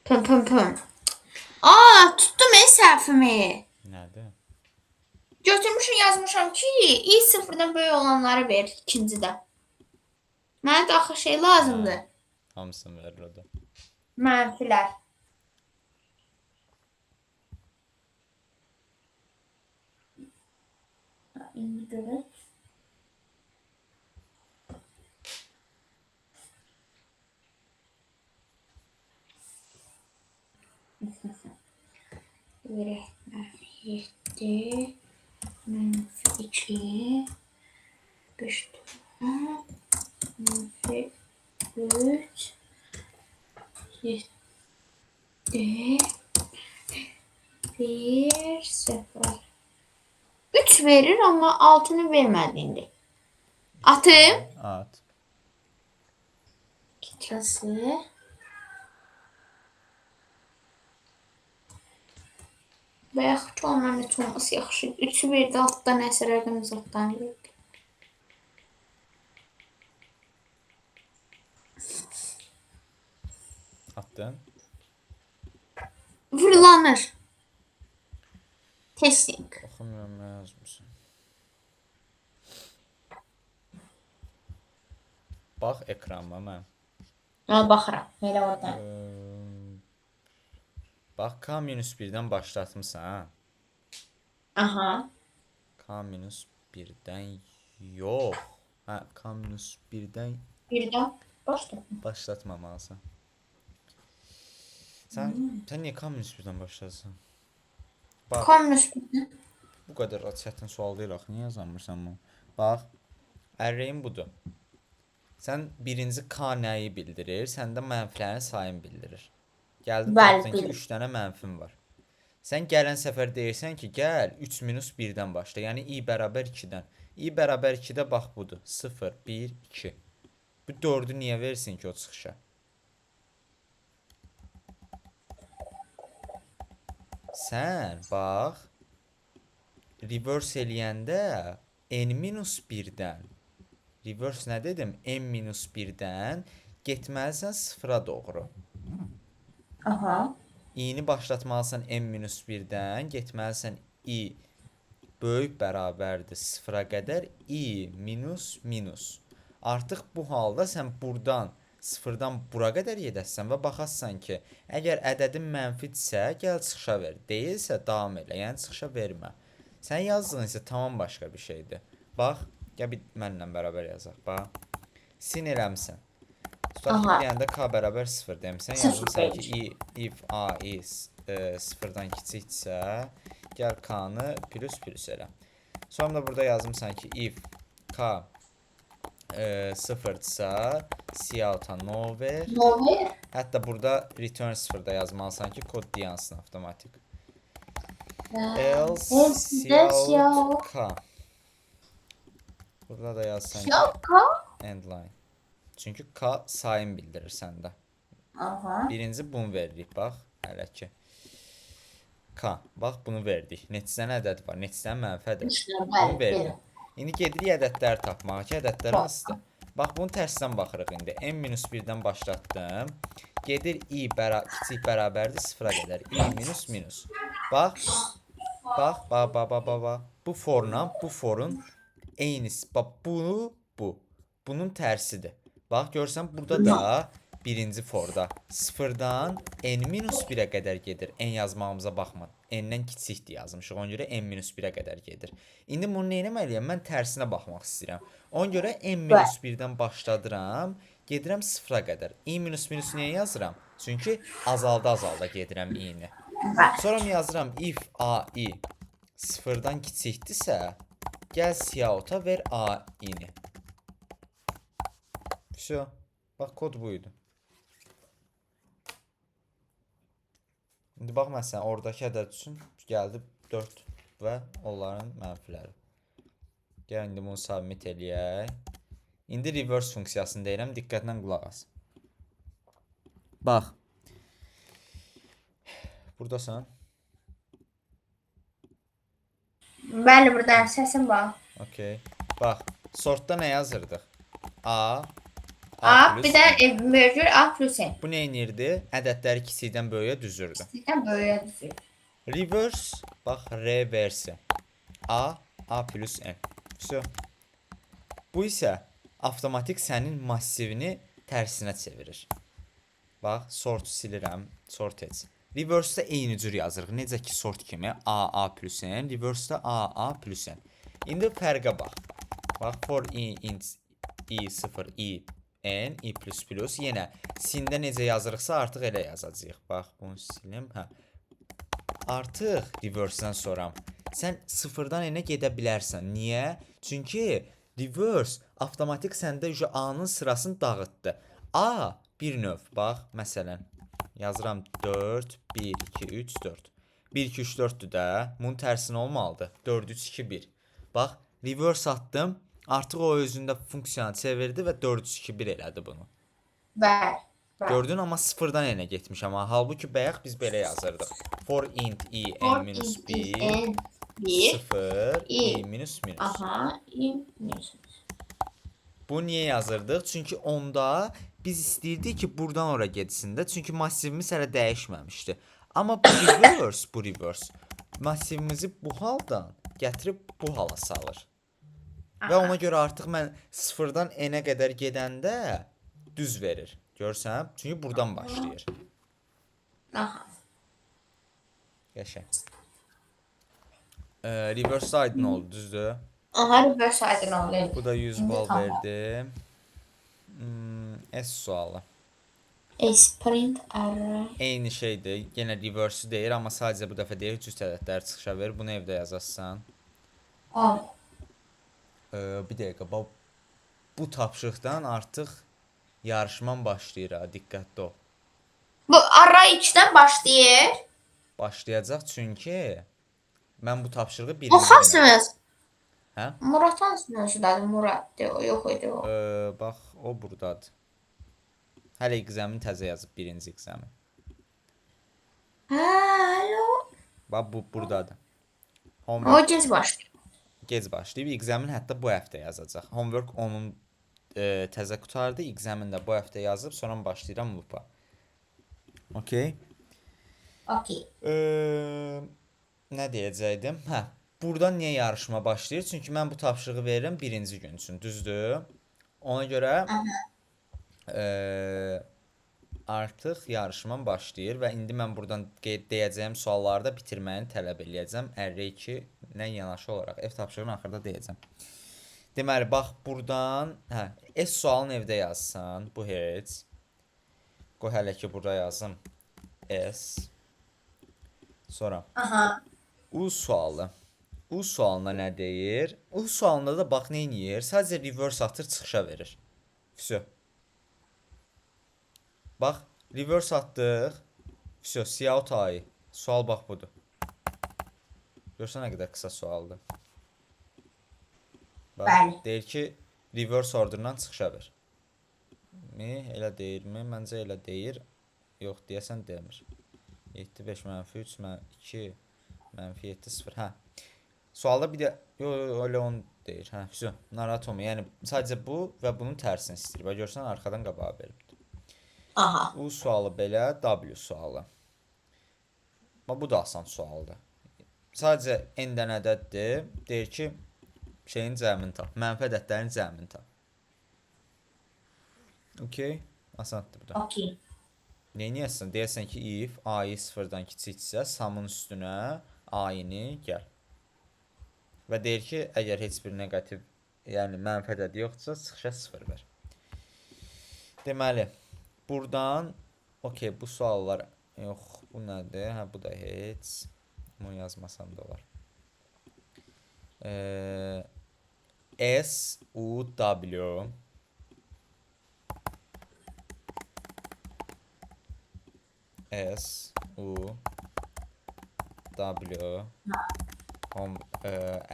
Pım. Tuttum səhvimi. Nədir? Götürmüşüm yazmışam ki, i sıfırdan böyük olanları ver ikincidə. Mənə də axı şey lazımdır. Hamısını verir o da. Mənfilər. İndi görək. Verək. -7, -2, 5, -3, 7, 1, 0. 3 verir amma 6'nı vermədi indi. Atım. At. Kitlası. Və yaxud ki, onların heç olması yaxşı. 3'ü verdi, altda nəsə rəqəm zatdan verdi. Atdın. Fırlanır. Testing. Oxumuyorum nə yazmışsın. Bax ekranıma mən. Baxıram. Elə oradan. Bax K-1-dən başlatmısan. Aha. K-1-dən yox. Hə, K-1-dən Birdən başla. başlatmamalısan. Sən niyə K-1-dən başlasan? Bax, Komünist. bu qədər çətin sual deyil axı. Niyə yazanmırsan bunu? Bax, array'in budur. Sən birinci K nəyi bildirir? Səndə mənfilərin sayını bildirir. Gəldin tapdın ki, 3 dənə mənfin var. Sən gələn səfər deyirsən ki, gəl 3 minus 1-dən başla. Yəni i bərabər 2-dən. i bərabər 2-də bax budur. 0, 1, 2. Bu 4'ü niyə versin ki o çıxışa? Sən bax reverse eləyəndə n-1-dən reverse nə dedim? n-1-dən getməlisən 0-a doğru. Aha. i-ni başlatmalısan n-1-dən, getməlisən i böyük bərabərdir 0-a qədər i minus minus. Artıq bu halda sən burdan sıfırdan bura qədər gedəsən və baxasan ki, əgər ədədin mənfidirsə, gəl çıxışa ver. Deyilsə davam elə, yəni çıxışa vermə. Sən yazdığın isə tamam başqa bir şeydir. Bax, gəl bir mənimlə bərabər yazaq. Bax, sin eləmisən. Tutaq ki, Aha. bir dənə də k bərabər 0 demişsən, Sıfır yazmısan ki, verir. if a is sıfırdan kiçiksə, gəl k-nı plus elə. Sonra da burada yazmısan ki, if k sıfırdırsa, cout-a no ver. No ver. Hətta burada return 0 da yazmalısan ki, kod dayansın avtomatik. Else cout k. Burada da yazsan ki, Şaka. end line. Çünki k sayın bildirir səndə. Aha. Birinci bunu veririk, bax, hələ ki. K, bax bunu verdik. Neçə dənə ədəd var, neçə dənə mənfi ədəd. İşte Bunu bəli, verdik. belə. İndi gedirik ədədləri tapmağa ki, ədədlər hansıdır? Bax, bunu tərsindən baxırıq indi. n-1-dən başlatdım. Gedir i kiçik bərabərdir 0-a qədər. i minus minus. Bax, bax, bax, bax, bax, bax, bax. Bu forla bu forun eynisi. Bax, bu. Bunun tərsidir. Bax, görsən, burada da birinci forda 0-dan n-1-ə qədər gedir. N yazmağımıza baxma. N-dən kiçikdir yazmışıq. Ona görə n-1-ə qədər gedir. İndi bunu nə etməliyəm? Mən tərsinə baxmaq istəyirəm. Ona görə n-1-dən başladıram. Gedirəm 0-a qədər. i-minus niyə yazıram? Çünki azalda gedirəm i-ni. Sonra yazıram if a-i 0-dan kiçikdirsə, gəl cout-a ver a-i-ni. Всё. Bax, kod buydu. İndi bax, məsələn, oradakı ədəd üçün gəldi 4 və onların mənfiləri. Gəl, indi bunu submit eləyək. İndi reverse funksiyasını deyirəm, diqqətlə qulaq as. Bax. Buradasan. Bəli, buradan səsim var. Okay. Bax, sortda nə yazırdıq? A Bir də mövcud A plus N. Bu nə edirdi? Ədədləri kiçikdən böyüyə düzürdü. Sizdən böyüyə düşür. Reverse, bax, reverse. A plus N. Всё. Bu isə avtomatik sənin massivini tərsinə çevirir. Bax, sort silirəm, sort et. Reverse-də eyni cür yazırıq. Necə ki, sort kimi A plus N, reverse-də A plus N. İndi fərqə bax. Bax, for int i0, n, i++, yenə sində necə yazırıqsa artıq elə yazacağıq. Bax, bunu silim. Artıq reverse-dən sonra sən 0-dan n-ə gedə bilərsən. Niyə? Çünki reverse avtomatik səndə A-nın sırasını dağıtdı. A bir növ. Bax, məsələn, yazıram 4, 1, 2, 3, 4. 1, 2, 3, 4-dür də. Bunun tərsinə olmalıdır. 4, 3, 2, 1. Bax, reverse atdım. Artıq o özündə funksiyanı çevirdi və 4-3-2-1 elədi bunu. Bəli. Gördün, amma 0-dan n-ə getmiş. Amma halbuki bayaq biz belə yazırdıq. For int i n-1 0 i minus minus. Aha, i minus. Bu niyə yazırdıq? Çünki onda biz istəyirdik ki, buradan ora getsin də. Çünki massivimiz hələ dəyişməmişdi. Amma bu reverse. Massivimizi bu haldan gətirib bu hala salır. Və ona görə artıq mən 0-dan n-ə qədər gedəndə düz verir. Görsən? Çünki buradan başlayır. Aha. Qəşəng. Reverse aydın oldu, düzdür? Aha, reverse aydın oldu. Bu da 100 bal verdi. S sualı. Sprint array. Eyni şeydir. Yenə reverse deyir, amma sadəcə bu dəfə deyir cüt ədədləri çıxışa verir. Bunu evdə yazarsan. Bir dəqiqə, bu tapşırıqdan artıq yarışman başlayır ha, diqqətli ol. Bu array 2-dən başlayır. Başlayacaq çünki mən bu tapşırığı birinci Bu hansınız? Hə? Murat hansınızdadır? Murat de, o yox idi o. Bax, o buradadır. Hələ examen təzə yazıb, birinci examen. Alo. Bax, bu buradadır. O gec başlayır. Gec başlayıb, examen hətta bu həftə yazacaq. Homework onun təzə qutardı, examen də bu həftə yazıb, sonra başlayıram loop-a. Okay. Nə deyəcəkdim? Buradan niyə yarışma başlayır? Çünki mən bu tapşırığı verirəm birinci gün üçün, düzdür? Ona görə Aha. artıq yarışmam başlayır və indi mən buradan deyəcəyim sualları da bitirməyini tələb eləyəcəm. Array 2-lə yanaşı olaraq ev tapşırığını axırda deyəcəm. Deməli, bax buradan, S sualını evdə yazsan, bu heç. Qoy hələ ki burada yazım. S. Sonra Aha. U sualı. U sualına nə deyir? U sualında da bax nə edir? Sadəcə reverse atır, çıxışa verir. Vəsə. Bax, reverse atdıq. Vəsə, siyahut ayı. Sual bax budur. Görsən nə qədər qısa sualdır. Bax, Bəli. deyir ki, reverse orderdan çıxışa ver. Elə deyirmi? Məncə elə deyir. Yox, deyəsən demir. 7, 5, -3, -2, -7, 0. Hə. Sualda bir də elə onu deyir. Hə, vəsə, narahat olma. Yəni sadəcə bu və bunun tərsini istəyir. Bax, görsən arxadan qabağa veribdir. Aha. U sualı belə, W sualı. Bax, bu da asan sualdır. Sadəcə n dənə ədəddir. Deyir ki, şeyin cəmini tap. Mənfi ədədlərin cəmini tap. Okey. Asandır bu da. Okey. Neyniyəsən? Deyəsən ki, if a-yı sıfırdan kiçiksə, samın üstünə a-yini gəl. Və deyir ki, əgər heç bir negativ, yəni mənfi ədəd yoxdursa, çıxışa 0 ver. Deməli, buradan, okey, bu suallar, yox, bu nədir? Hə, bu da heç. Bunu yazmasam da olar. S, U, W. S, U, W.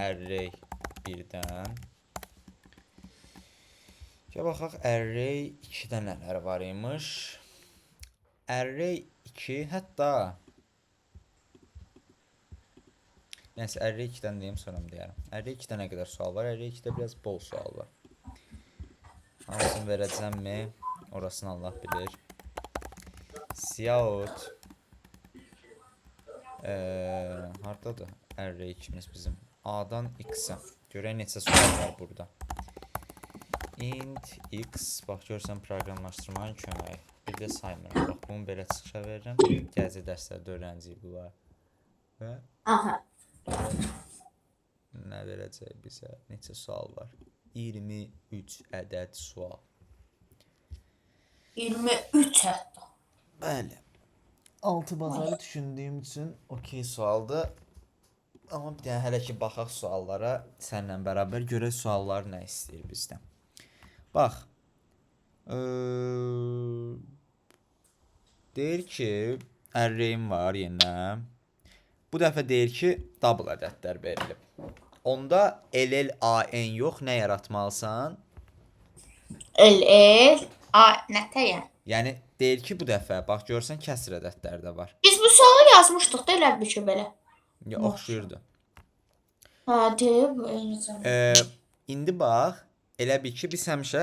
Array 1-dən. Gəl baxaq, Array 2-də nələr var imiş. Array 2, hətta nəysə, Array 2-dən deyim, sonra deyərəm. Array 2-də nə qədər sual var? Array 2-də biraz bol sual var. Hansını verəcəmmi? Orasını Allah bilir. Siyahut hardadır Array 2-miz bizim? A-dan X-ə. Görək neçə sual var burada. Int X. Bax, görsən proqramlaşdırmanın köməyi. Bir də saymıram. Bax, bunu belə çıxışa verirəm. Gələcək dərslərdə öyrənəcəyik bunlar. Və Aha. nə verəcək bizə? Neçə sual var? 23 ədəd sual. 23 hətta. Bəli. 6 bazarı düşündüyüm üçün okey sualdır. Amma bir dənə hələ ki baxaq suallara sənlə bərabər görək suallar nə istəyir bizdən. Bax. Deyir ki, array'im var yenə. Bu dəfə deyir ki, double ədədlər verilib. Onda LL AN yox, nə yaratmalısan? LL A nətəyən? Yəni deyir ki, bu dəfə bax görsən kəsr ədədlər də var. Biz bu sualı yazmışdıq da elə bir şey belə. Ya oxşuyurdu. Hə, deyib eyni zamanda. İndi bax, elə bil ki biz həmişə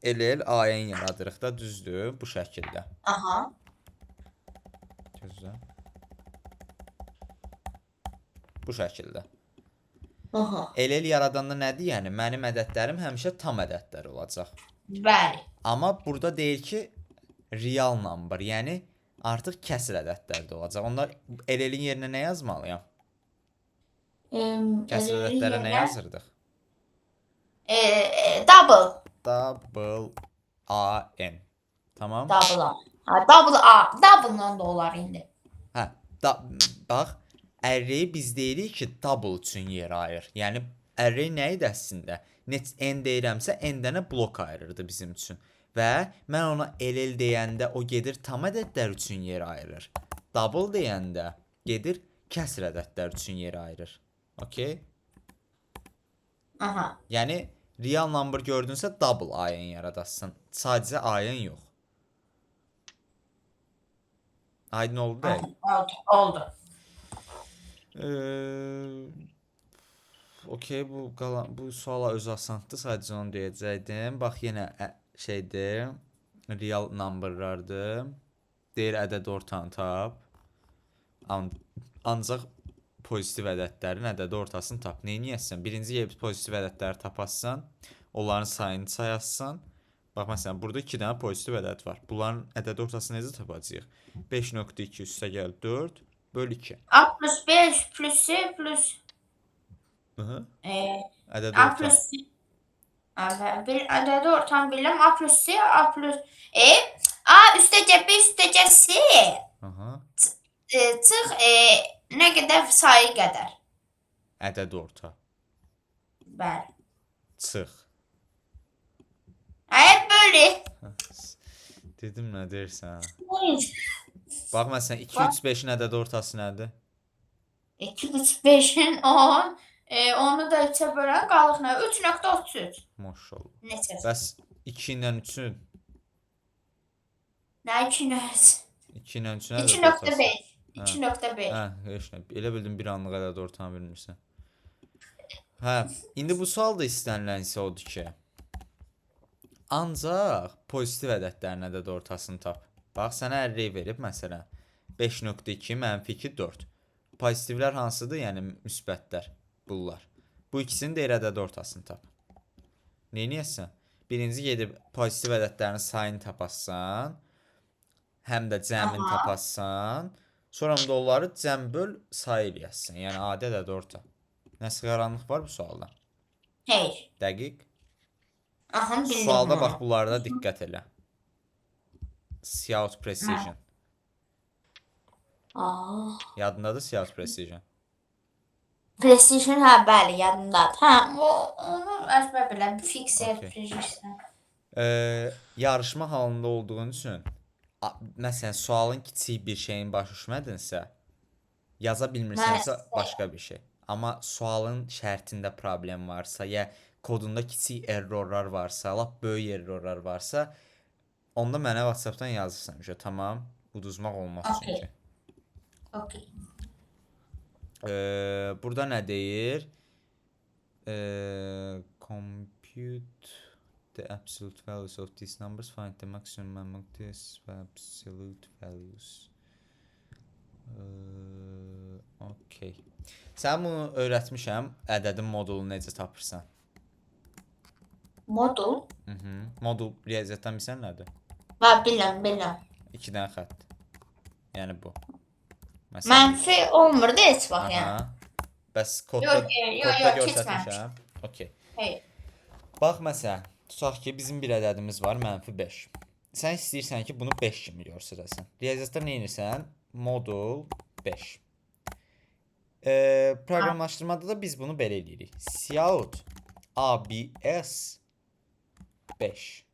LL AN yaradırıq da, düzdür, bu şəkildə. Aha. Gözlə. Bu şəkildə. Aha. LL yaradanda nədir? Yəni mənim ədədlərim həmişə tam ədədlər olacaq. Bəli. Amma burada deyir ki real number, yəni artıq kəsr ədədlərdə olacaq. Onda LL-in yerinə nə yazmalıyam? Kəsr ədədlərə nə yazırdıq? Double. Double AN. Tamam? Double A. Ha, double A. Double-la da olar indi. Hə, bax, array biz deyirik ki, double üçün yer ayır. Yəni array nə idi əslində? N deyirəmsə, n dənə blok ayırırdı bizim üçün. Və mən ona LL deyəndə o gedir tam ədədlər üçün yer ayırır. Double deyəndə gedir kəsr ədədlər üçün yer ayırır. Okey? Aha. Yəni real number gördünsə double AN yaradasın. Sadəcə AN yox. Aydın oldu da. Oldu. Okey, bu suala öz asandır. Sadəcə onu deyəcəkdim. Bax yenə şeydir. Real numberlardır. Deyir ədəd ortanı tap. Ancaq pozitiv ədədlərin ədəd ortasını tap. Neyniyəsən? Birinci yerə pozitiv ədədləri tapasan, onların sayını sayarsan, bax məsələn burada 2 dənə pozitiv ədəd var. Bunların ədəd ortasını necə tapacağıq? 5.2 üstə gəl 4 böl 2. A plus 5 plus C plus Hı. e, Ədəd A orta. plus C. Bir ədədi ortam bilirəm. A plus C, A plus A üstəcə B üstəcə C Aha. çıx nə qədər sayı qədər. Ədəd orta. Bəli. Çıx. Böyle. Dedim nə deyirsən? Buyur. Bax məsələn 2 3 5-in ədəd ortası nədir? 2 3 5'in 10. Onu da 3'e bölen qalıq nə? 3.33. Maşallah. Neçə? Bəs 2 ilə 3-ün Nə 2 nə? 2 ilə 3-ün ədəd ortası. 2.5. 2.5. Hə, heç nə. Elə bildim bir anlıq ədəd ortanı bilmirsən. Hə, indi bu sual da istənilən isə odur ki, ancaq pozitiv ədədlərin ədəd ortasını tap. Bax, sənə ərrey verib, məsələn, 5.2 mənfi 2, 4. Pozitivlər hansıdır? Yəni, müsbətlər, bunlar. Bu ikisinin deyir ədəd ortasını tap. Neyniyəsən? Birinci gedib pozitiv ədədlərin sayını tapassan, həm də cəmini tapassan, sonra da onları cəm böl sayı eləyəsən. Yəni, adi ədəd orta. Nəsə qaranlıq var bu sualda? Hayır. Dəqiq. Aha bildim. Sualda bax, bunlarda diqqət elə. Scout Precision. Aa. Yadındadır Scout Precision? PlayStation ha bəli yadımdadır. Hə, onu əzbər biləm. Fixer Okay. precision. Yarışma halında olduğun üçün, məsələn, sualın kiçik bir şeyin başa düşmədinsə, yaza bilmirsənsə başqa bir şey. Amma sualın şərtində problem varsa, ya kodunda kiçik errorlar varsa, lap böyük errorlar varsa, onda mənə WhatsApp-dan yazırsan. Tamam, uduzmaq olmaz çünki. Okay. Burada nə deyir? Compute the absolute values of these numbers, find the maximum among these absolute values. Okay. Sən bunu öyrətmişəm, ədədin modulunu necə tapırsan? Modul? Modul riyaziyyatdan bilsən nədir? Biləm. 2 dənə xətt. Yəni bu. Mənfi olmur da heç vaxt yəni. Bəs kodda göstərmişəm. Okay. Hayır. Bax məsələn, tutaq ki, bizim bir ədədimiz var, mənfi 5. Sən istəyirsən ki, bunu 5 kimi göstərəsən. Riyaziyyatda nə edirsən? Modul 5. Proqramlaşdırmada da biz bunu belə edirik. Scout ABS 5.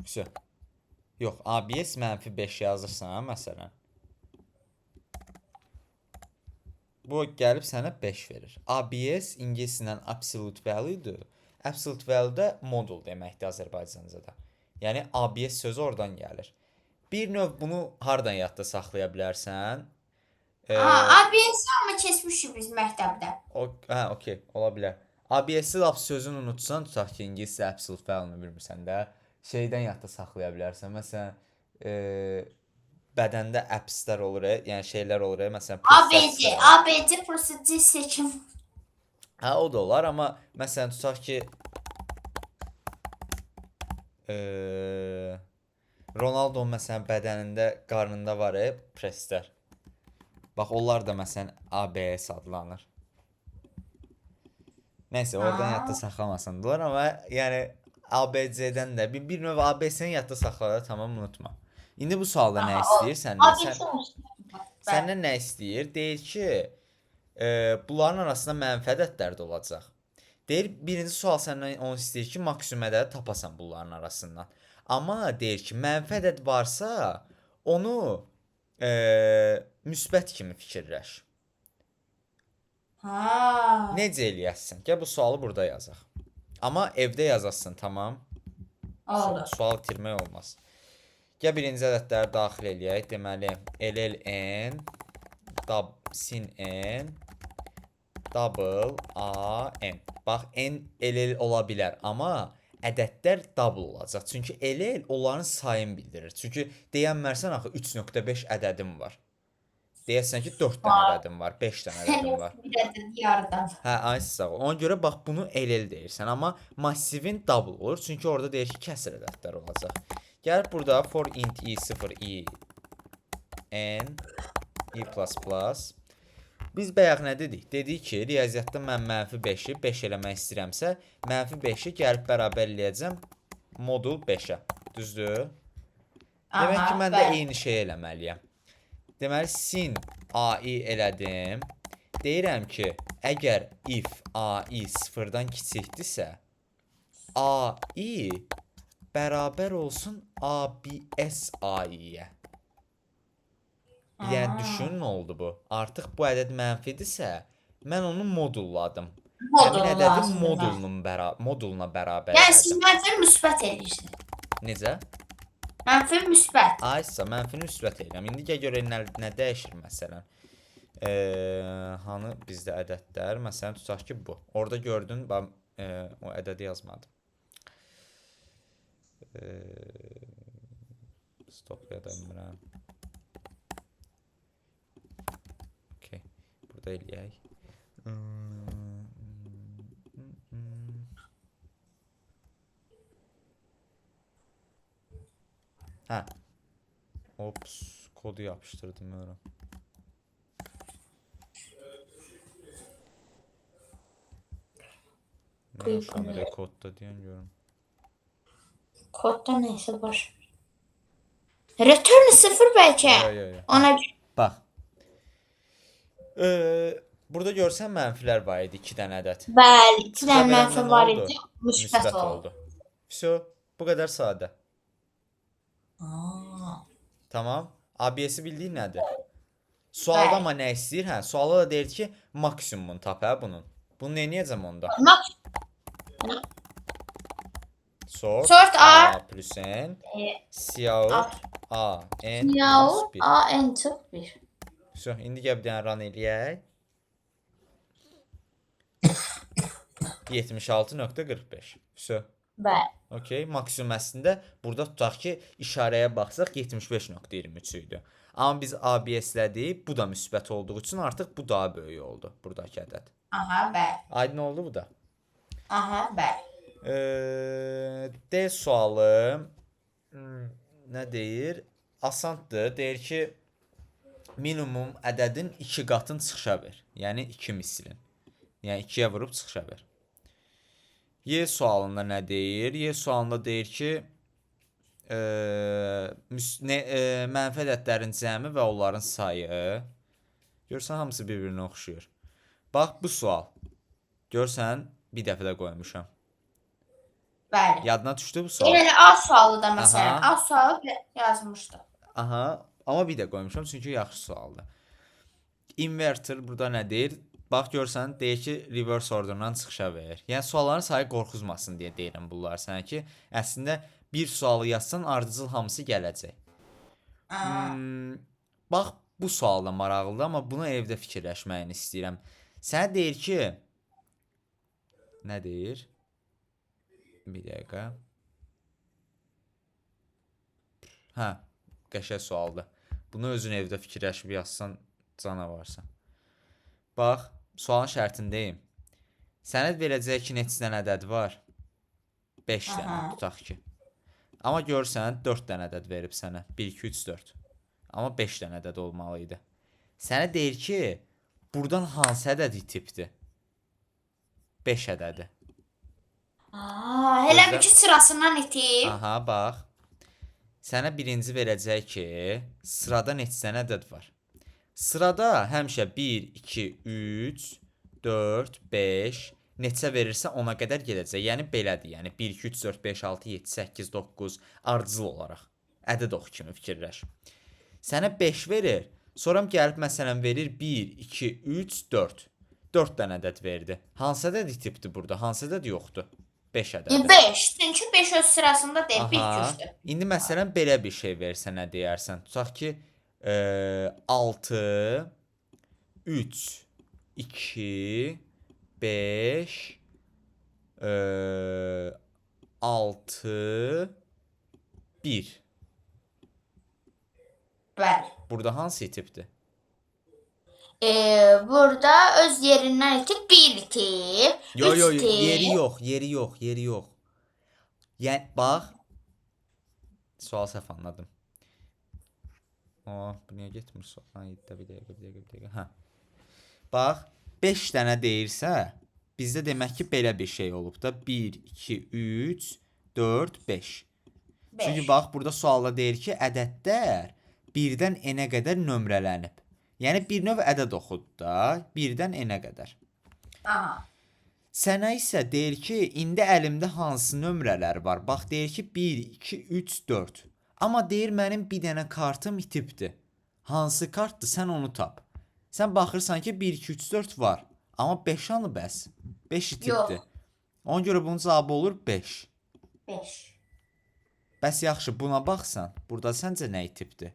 Güzel. Yox, ABS mənfi 5 yazırsan, məsələn. Bu gəlib sənə 5 verir. ABS ingiliscəsindən absolute value-dur. Absolute value da modul deməkdir Azərbaycancada. Yəni ABS sözü oradan gəlir. Bir növ bunu hardan yadda saxlaya bilərsən? ABS amma keçmişik biz məktəbdə. Hə, okey, ola bilər. ABS-i lap sözünü unutsan, tutaq ki, ingiliscə absolute value-nu bilmirsən də, şeydən yadda saxlaya bilərsən. Məsələn, bədəndə apps-lər olur, yəni şeylər olur, məsələn, ABC prosedür seçim. Hə, o da olar, amma məsələn, tutaq ki, Ronaldo məsələn bədənində, qarnında var, preslər. Bax, onlar da məsələn ABS adlanır. Nəysə, oradan yadda saxlamasındılar, amma yəni ABC-dən də bir növ ABC-ni yadda saxlada, tamam, unutma. İndi bu sualda nə istəyir səndən? Səndən nə istəyir? Deyir ki, bunların arasında mənfi ədədlər də olacaq. Deyir, birinci sual səndən onu istəyir ki, maksimum ədədi tapasan bunların arasından. Amma deyir ki, mənfi ədəd varsa, onu müsbət kimi fikirləş. Necə eləyəsən? Gəl bu sualı burada yazaq. Amma evdə yazasın, tamam? Sual itirmək olmaz. Gəl birinci ədədləri daxil eləyək. Deməli, LLN, sin n, double a n. Bax, n LL ola bilər, amma ədədlər double olacaq. Çünki LL onların sayını bildirir. Çünki deyənmərsən axı 3.5 ədədim var. Deyəsən ki, 4 dənə ədədim var, 5 dənə ədədim var. Bir ədəd yardan. Hə, ay sağ ol. Ona görə bax bunu el deyirsən, amma massivin double olur, çünki orada deyir ki, kəsr ədədlər olacaq. Gəl burada for int i0 i n i++. Biz bayaq nə dedik? Dedik ki, riyaziyyatda mən -5-i 5 eləmək istəyirəmsə, -5-i gəlib bərabər eləyəcəm modul 5-ə. Düzdür? Demək ki, mən də eyni şey eləməliyəm. Deməli, sin ai elədim. Deyirəm ki, əgər if ai 0-dan kiçikdirsə, ai bərabər olsun abs ai-yə. Yəni, düşün, nə oldu bu? Artıq bu ədəd mənfidirsə, mən onu modulladım. Həmin ədədin moduluna bərabər Yəni, siz elədim. mənfi müsbət edirsiniz. Necə? Mənfi müsbət. Aysa, mənfini müsbət edirəm. İndi gəl görək nə dəyişir məsələn. Hanı bizdə ədədlər? Məsələn, tutaq ki, bu. Orada gördün, o ədədi yazmadım. Stop edəmirəm. Okay. Burada eləyək. Hə. Ops, kodu yapışdırdım öyrəm. Nə yaşamı kodda deyən görüm. Kodda neysə var. Return 0 bəlkə. Ona bax. Burada görsən mənfilər var idi, 2 dənə ədəd. Bəli, 2 dənə mənfi var idi, müsbət oldu. Всё, bu qədər sadə. Tamam. ABS-i bildiyin nədir? Sualda amma nə istəyir? Hə, sualda da deyir ki, maksimumunu tap hə bunun. Bunu nə edəcəm onda? Sort A plus n Cout A n plus 1. A n çox 1. Всё, indi gəl bir dənə run eləyək. 76.45. Всё. Bəli. Okay, maksimum əslində burada tutaq ki, işarəyə baxsaq 75.23 idi. Amma biz ABS-lədik, bu da müsbət olduğu üçün artıq bu daha böyük oldu buradakı ədəd. Aha, bəli. Aydın oldu bu da. Aha, bəli. D sualı nə deyir? Asandır. Deyir ki, minimum ədədin 2 qatın çıxışa ver. Yəni 2 mislin. Yəni 2-yə vurub çıxışa ver. Y sualında nə deyir? Y sualında deyir ki, mənfi ədədlərin cəmi və onların sayı. Görsən, hamısı bir-birinə oxşuyur. Bax, bu sual. Görsən, bir dəfə də qoymuşam. Bəli. Yadına düşdü bu sual? Yəni, A sualı da məsələn. A sualı yazmışdı. Aha, amma bir də qoymuşam, çünki yaxşı sualdır. Inverter burada nə deyir? Bax, görsən, deyir ki, reverse orderdan çıxışa ver. Yəni, sualların sayı qorxuzmasın deyə deyirəm bunlar sənə ki, əslində bir sualı yazsan, ardıcıl hamısı gələcək. Bax, bu sual da maraqlıdır, amma bunu evdə fikirləşməyini istəyirəm. Sənə deyir ki, nə deyir? Bir dəqiqə. Hə, qəşəng sualdır. Bunu özün evdə fikirləşib yazsan, cana varsan. Bax, sualın şərtindəyim. Sənə verəcək ki, neçə dənə ədəd var? 5 dənə, tutaq ki. Amma görsən, 4 dənə ədəd verib sənə. 1, 2, 3, 4. Amma 5 dənə ədəd olmalı idi. Sənə deyir ki, buradan hansı ədəd itibdir? 5 ədədi. Elə bir ki, sırasından itib. Aha, bax. Sənə birinci verəcək ki, sırada neçə dənə ədəd var? Sırada həmişə 1, 2, 3, 4, 5, neçə verirsə ona qədər gedəcək. Yəni, belədir. Yəni, 1, 2, 3, 4, 5, 6, 7, 8, 9 ardıcıl olaraq. Ədəd oxu kimi fikirləş. Sənə 5 verir, sonra gəlib məsələn verir 1, 2, 3, 4. 4 dənə ədəd verdi. Hansı ədəd itibdir burada? Hansı ədəd yoxdur? 5 ədədi. 5. Çünki 5 öz sırasında deyil, 1-2-3-dür. İndi məsələn belə bir şey versə nə deyərsən? Tutaq ki, 6, 3, 2, 5, 6, 1. Bəli. Burada hansı itibdir? Burada öz yerindən itib 1 itib, Yo 3 yo itib. yeri yok. Yəni bax, sual səhv anladım. Bu niyə getmir sual? Ha, bir dəqiqə. Hə. Bax, 5 dənə deyirsə, bizdə demək ki, belə bir şey olub da. 1, 2, 3, 4, 5. Çünki bax, burada sualda deyir ki, ədədlər 1-dən n-ə qədər nömrələnib. Yəni, bir növ ədəd oxud da, 1-dən n-ə qədər. Aha. Sənə isə deyir ki, indi əlimdə hansı nömrələr var? Bax, deyir ki, 1, 2, 3, 4. Amma deyir, mənim bir dənə kartım itibdir. Hansı kartdır, sən onu tap. Sən baxırsan ki, 1, 2, 3, 4 var. Amma 5 anı bəs. 5 itibdir. Ona görə bunun cavabı olur 5. 5. Bəs yaxşı, buna baxsan, burada səncə nə itibdir?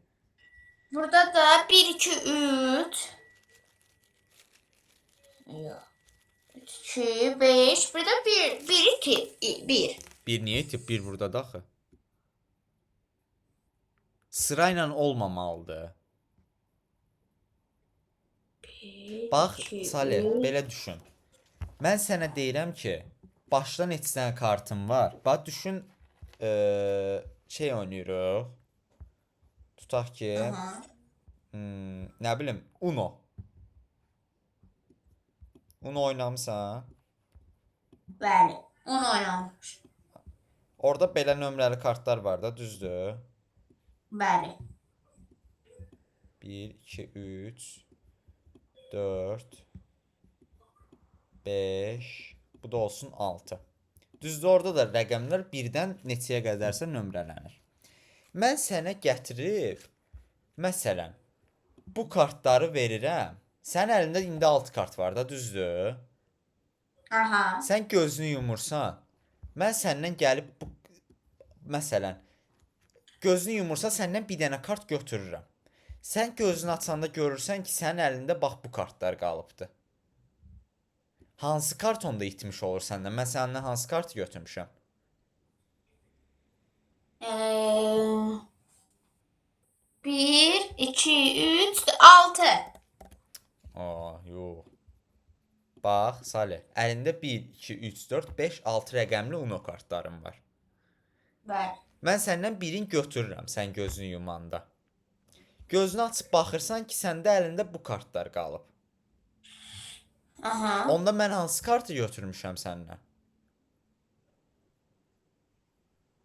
Burada da 1, 2, 3. Yox. 2, 5. Burada 1 itib. 1. 1 niyə itib? 1 burada da axı. Sırayla olmamalıdır. Bax, Salih, belə düşün. Mən sənə deyirəm ki, başdan neçə dənə kartım var. Bax, düşün, şey oynayırıq. Tutaq ki, nə bilim, Uno. Uno oynamısan? Bəli, onu oynamış. Orada belə nömrəli kartlar var da, düzdür? Bəli. 1, 2, 3, 4, 5, bu da olsun 6. Düzdür, orada da rəqəmlər 1-dən neçəyə qədərsə nömrələnir. Mən sənə gətirib, məsələn, bu kartları verirəm. Sənin əlində indi 6 kart var da, düzdür? Aha. Sən gözünü yumursan, mən səndən gəlib bu, məsələn, gözünü yumursa səndən bir dənə kart götürürəm. Sən gözünü açanda görürsən ki, sənin əlində bax bu kartlar qalıbdı. Hansı kart onda itmiş olur səndən? Mən səndən hansı kartı götürmüşəm? 1, 2, 3, 6. Yox. Bax, Salih, əlində 1, 2, 3, 4, 5, 6 rəqəmli Uno kartlarım var. Bəli. Mən səndən birini götürürəm sən gözünü yumanda. Gözünü açıb baxırsan ki, səndə əlində bu kartlar qalıb. Aha. Onda mən hansı kartı götürmüşəm səndən?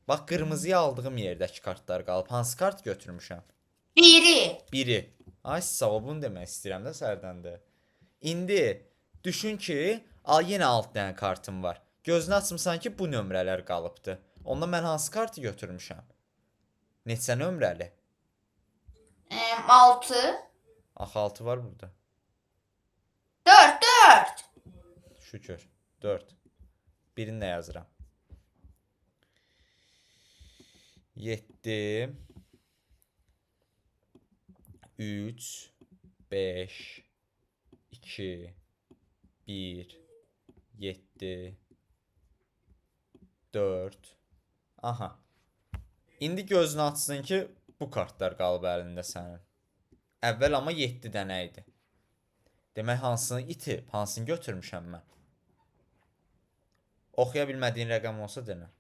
Bax, qırmızıya aldığım yerdəki kartlar qalıb. Hansı kart götürmüşəm? Biri. Ay, sağ ol, bunu demək istəyirəm də sərdəndir. İndi düşün ki, yenə 6 dənə kartım var. Gözünü açmısan ki, bu nömrələr qalıbdı. Onda mən hansı kartı götürmüşəm? Neçə nömrəli? 6. Axı 6 var burada. 4. Şükür. 4. Birini də yazıram. 7 3 5 2 1 7 4. Aha. İndi gözünü açsın ki, bu kartlar qalıb əlində sənin. Əvvəl amma 7 dənə idi. Demək, hansını itib, hansını götürmüşəm mən? Oxuya bilmədiyin rəqəm olsa denə.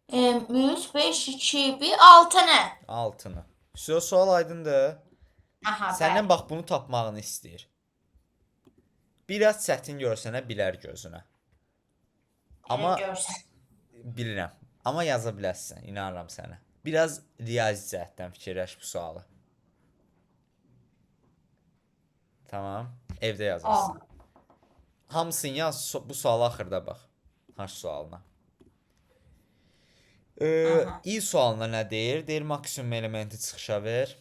3, 5, 2, 1, 6 nə? 6-nı. Sual aydındır. Aha, Səndən bax, bunu tapmağını istəyir. Biraz çətin görsənə bilər gözünə. Amma bilirəm. Amma yaza bilərsən, inanıram sənə. Biraz riyazi cəhətdən fikirləş bu sualı. Tamam. Evdə yazırsın. Hamısını yaz, bu suala axırda bax. H sualına. İ sualına nə deyir? Deyir, maksimum elementi çıxışa ver.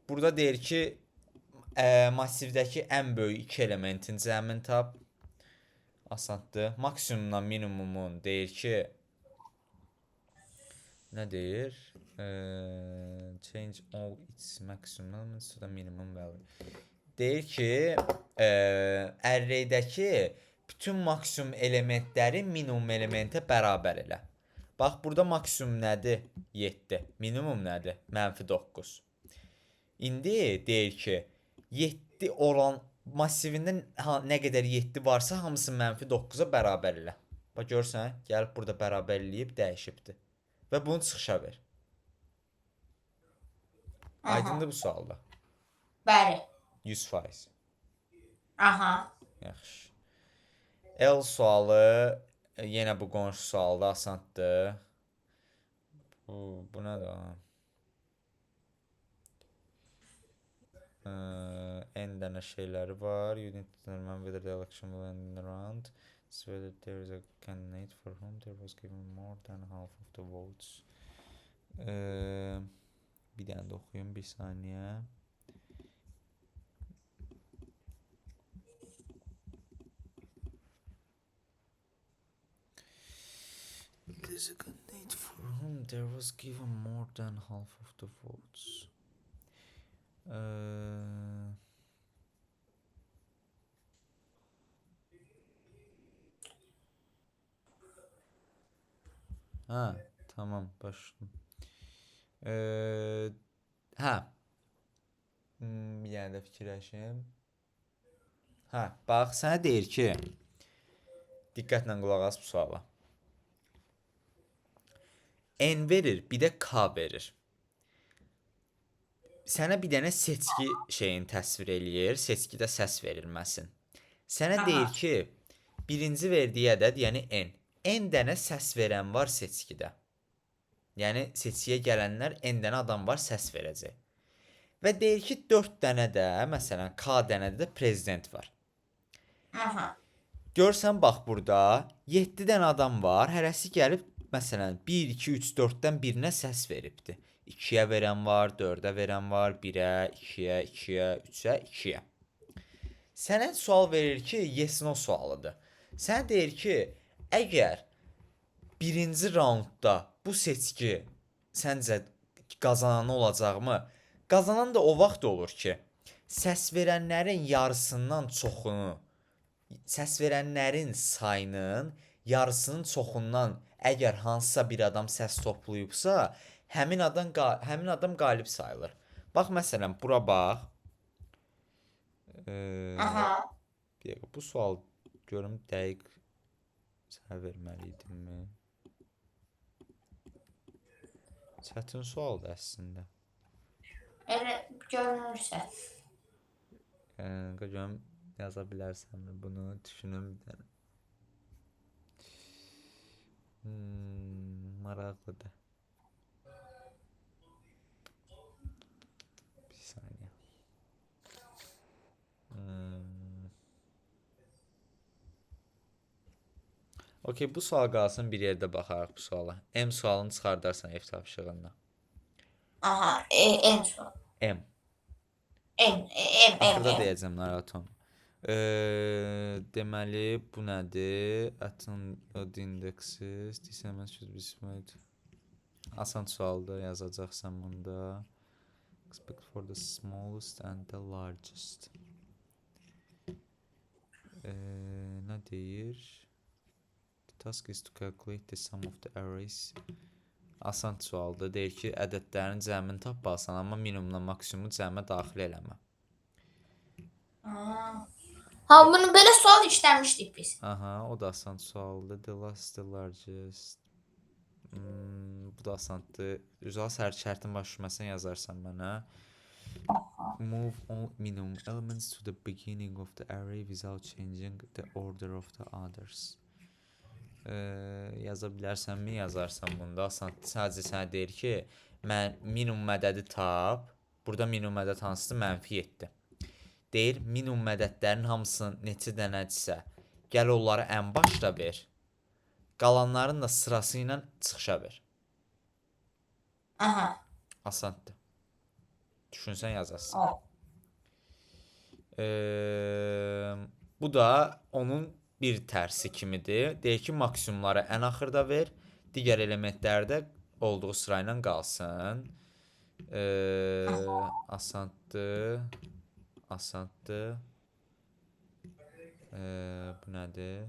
Burada deyir ki, masivdəki ən böyük 2 elementin cəmini tap. Asandır. Maksimumdan minimumun deyir ki, nə deyir? Change all its maximum elements to the minimum value. Deyir ki, arraydəki bütün maksimum elementləri minimum elementə bərabər elə. Bax, burada maksimum nədir? 7. Minimum nədir? -9. İndi deyir ki, 7 olan massivindən nə qədər 7 varsa, hamısı -9-a bərabər elə. Bax görsən, gəlib burada bərabər eləyib dəyişibdi. Və bunu çıxışa ver. Aydındır bu sualda. Bəli. 100%. Aha. Yaxşı. L sualı yenə bu qonşu sualda asandır. Bu nədir? N dənə şeyləri var. You need to determine whether the election will end in the round. So whether there is a candidate for whom there was given more than half of the votes. Bir dənə də oxuyum, bir saniyə. There's a candidate for whom there was given more than half of the votes. Ha, tamam, başladım. Bir dənə də fikirləşim. Bax, sənə deyir ki, diqqətlə qulaq as bu suala. N verir, bir də K verir. Sənə bir dənə seçki şeyini təsvir eləyir, seçkidə səs verilməsin. Sənə deyir ki, birinci verdiyi ədəd, yəni N. N dənə səs verən var seçkidə. Yəni, seçkiyə gələnlər N dənə adam var, səs verəcək. Və deyir ki, 4 dənə də, məsələn, K dənədə də prezident var. Görsən, bax, burada 7 dənə adam var, hərəsi gəlib, məsələn, 1, 2, 3, 4-dən birinə səs veribdir. 2-yə verən var, 4-ə verən var, 1-ə, 2-yə, 2-yə, 3-ə, 2-yə. Sənə sual verir ki, yes no sualıdır. Sənə deyir ki, əgər birinci raundda bu seçki səncə qazananı olacaqmı? Qazanan da o vaxt olur ki, səs verənlərin yarısından çoxunu, səs verənlərin sayının yarısının çoxundan əgər hansısa bir adam səs toplayıbsa, həmin adam qalib sayılır. Bax, məsələn, bura bax. Bu sual görüm dəqiq sənə verməliydim. Çətin sualdır əslində. Elə görünürsə. Görüm, yaza bilərsənmi bunu? Düşünüm bir dənə. Maraqlıdır. Bir saniyə. Okey, bu sual qalsın, bir yerdə baxarıq bu suala. M sualını çıxardarsan ev tapşırığından. Aha, en son. M. Axırda deyəcəm, narahat olma. Deməli, bu nədir? Atom indexes. Asan sualda yazacaqsan bunda. Expect for the smallest and the largest. Nə deyir? The task is to calculate the sum of the arrays. Asan sualda deyir ki, ədədlərin cəmini tapasan, amma minimumla maksimumu cəmə daxil eləmə. Bunu belə sual işləmişdik biz. O da asan sualdır. The last, the largest. Bu da asandır. Üzal şərtin baş düşməsini yazarsan mənə. Move all minimum elements to the beginning of the array without changing the order of the others. Yaza bilərsənmi? Yazarsan bunda. Sadəcə sənə deyir ki, minimum mədədi tap. Burada minimum mədəd hansıdır? -7. Deyir, minimum mədədlərin hamısının neçə dənədirsə, gəl onları ən başda ver. Qalanların da sırası ilə çıxışa ver. Asandır. Düşünsən yazasın. Bu da onun bir tərsi kimidir. Deyir ki, maksimumları ən axırda ver. Digər elementlərdə olduğu sıra ilə qalsın. Asandır. Bu nədir?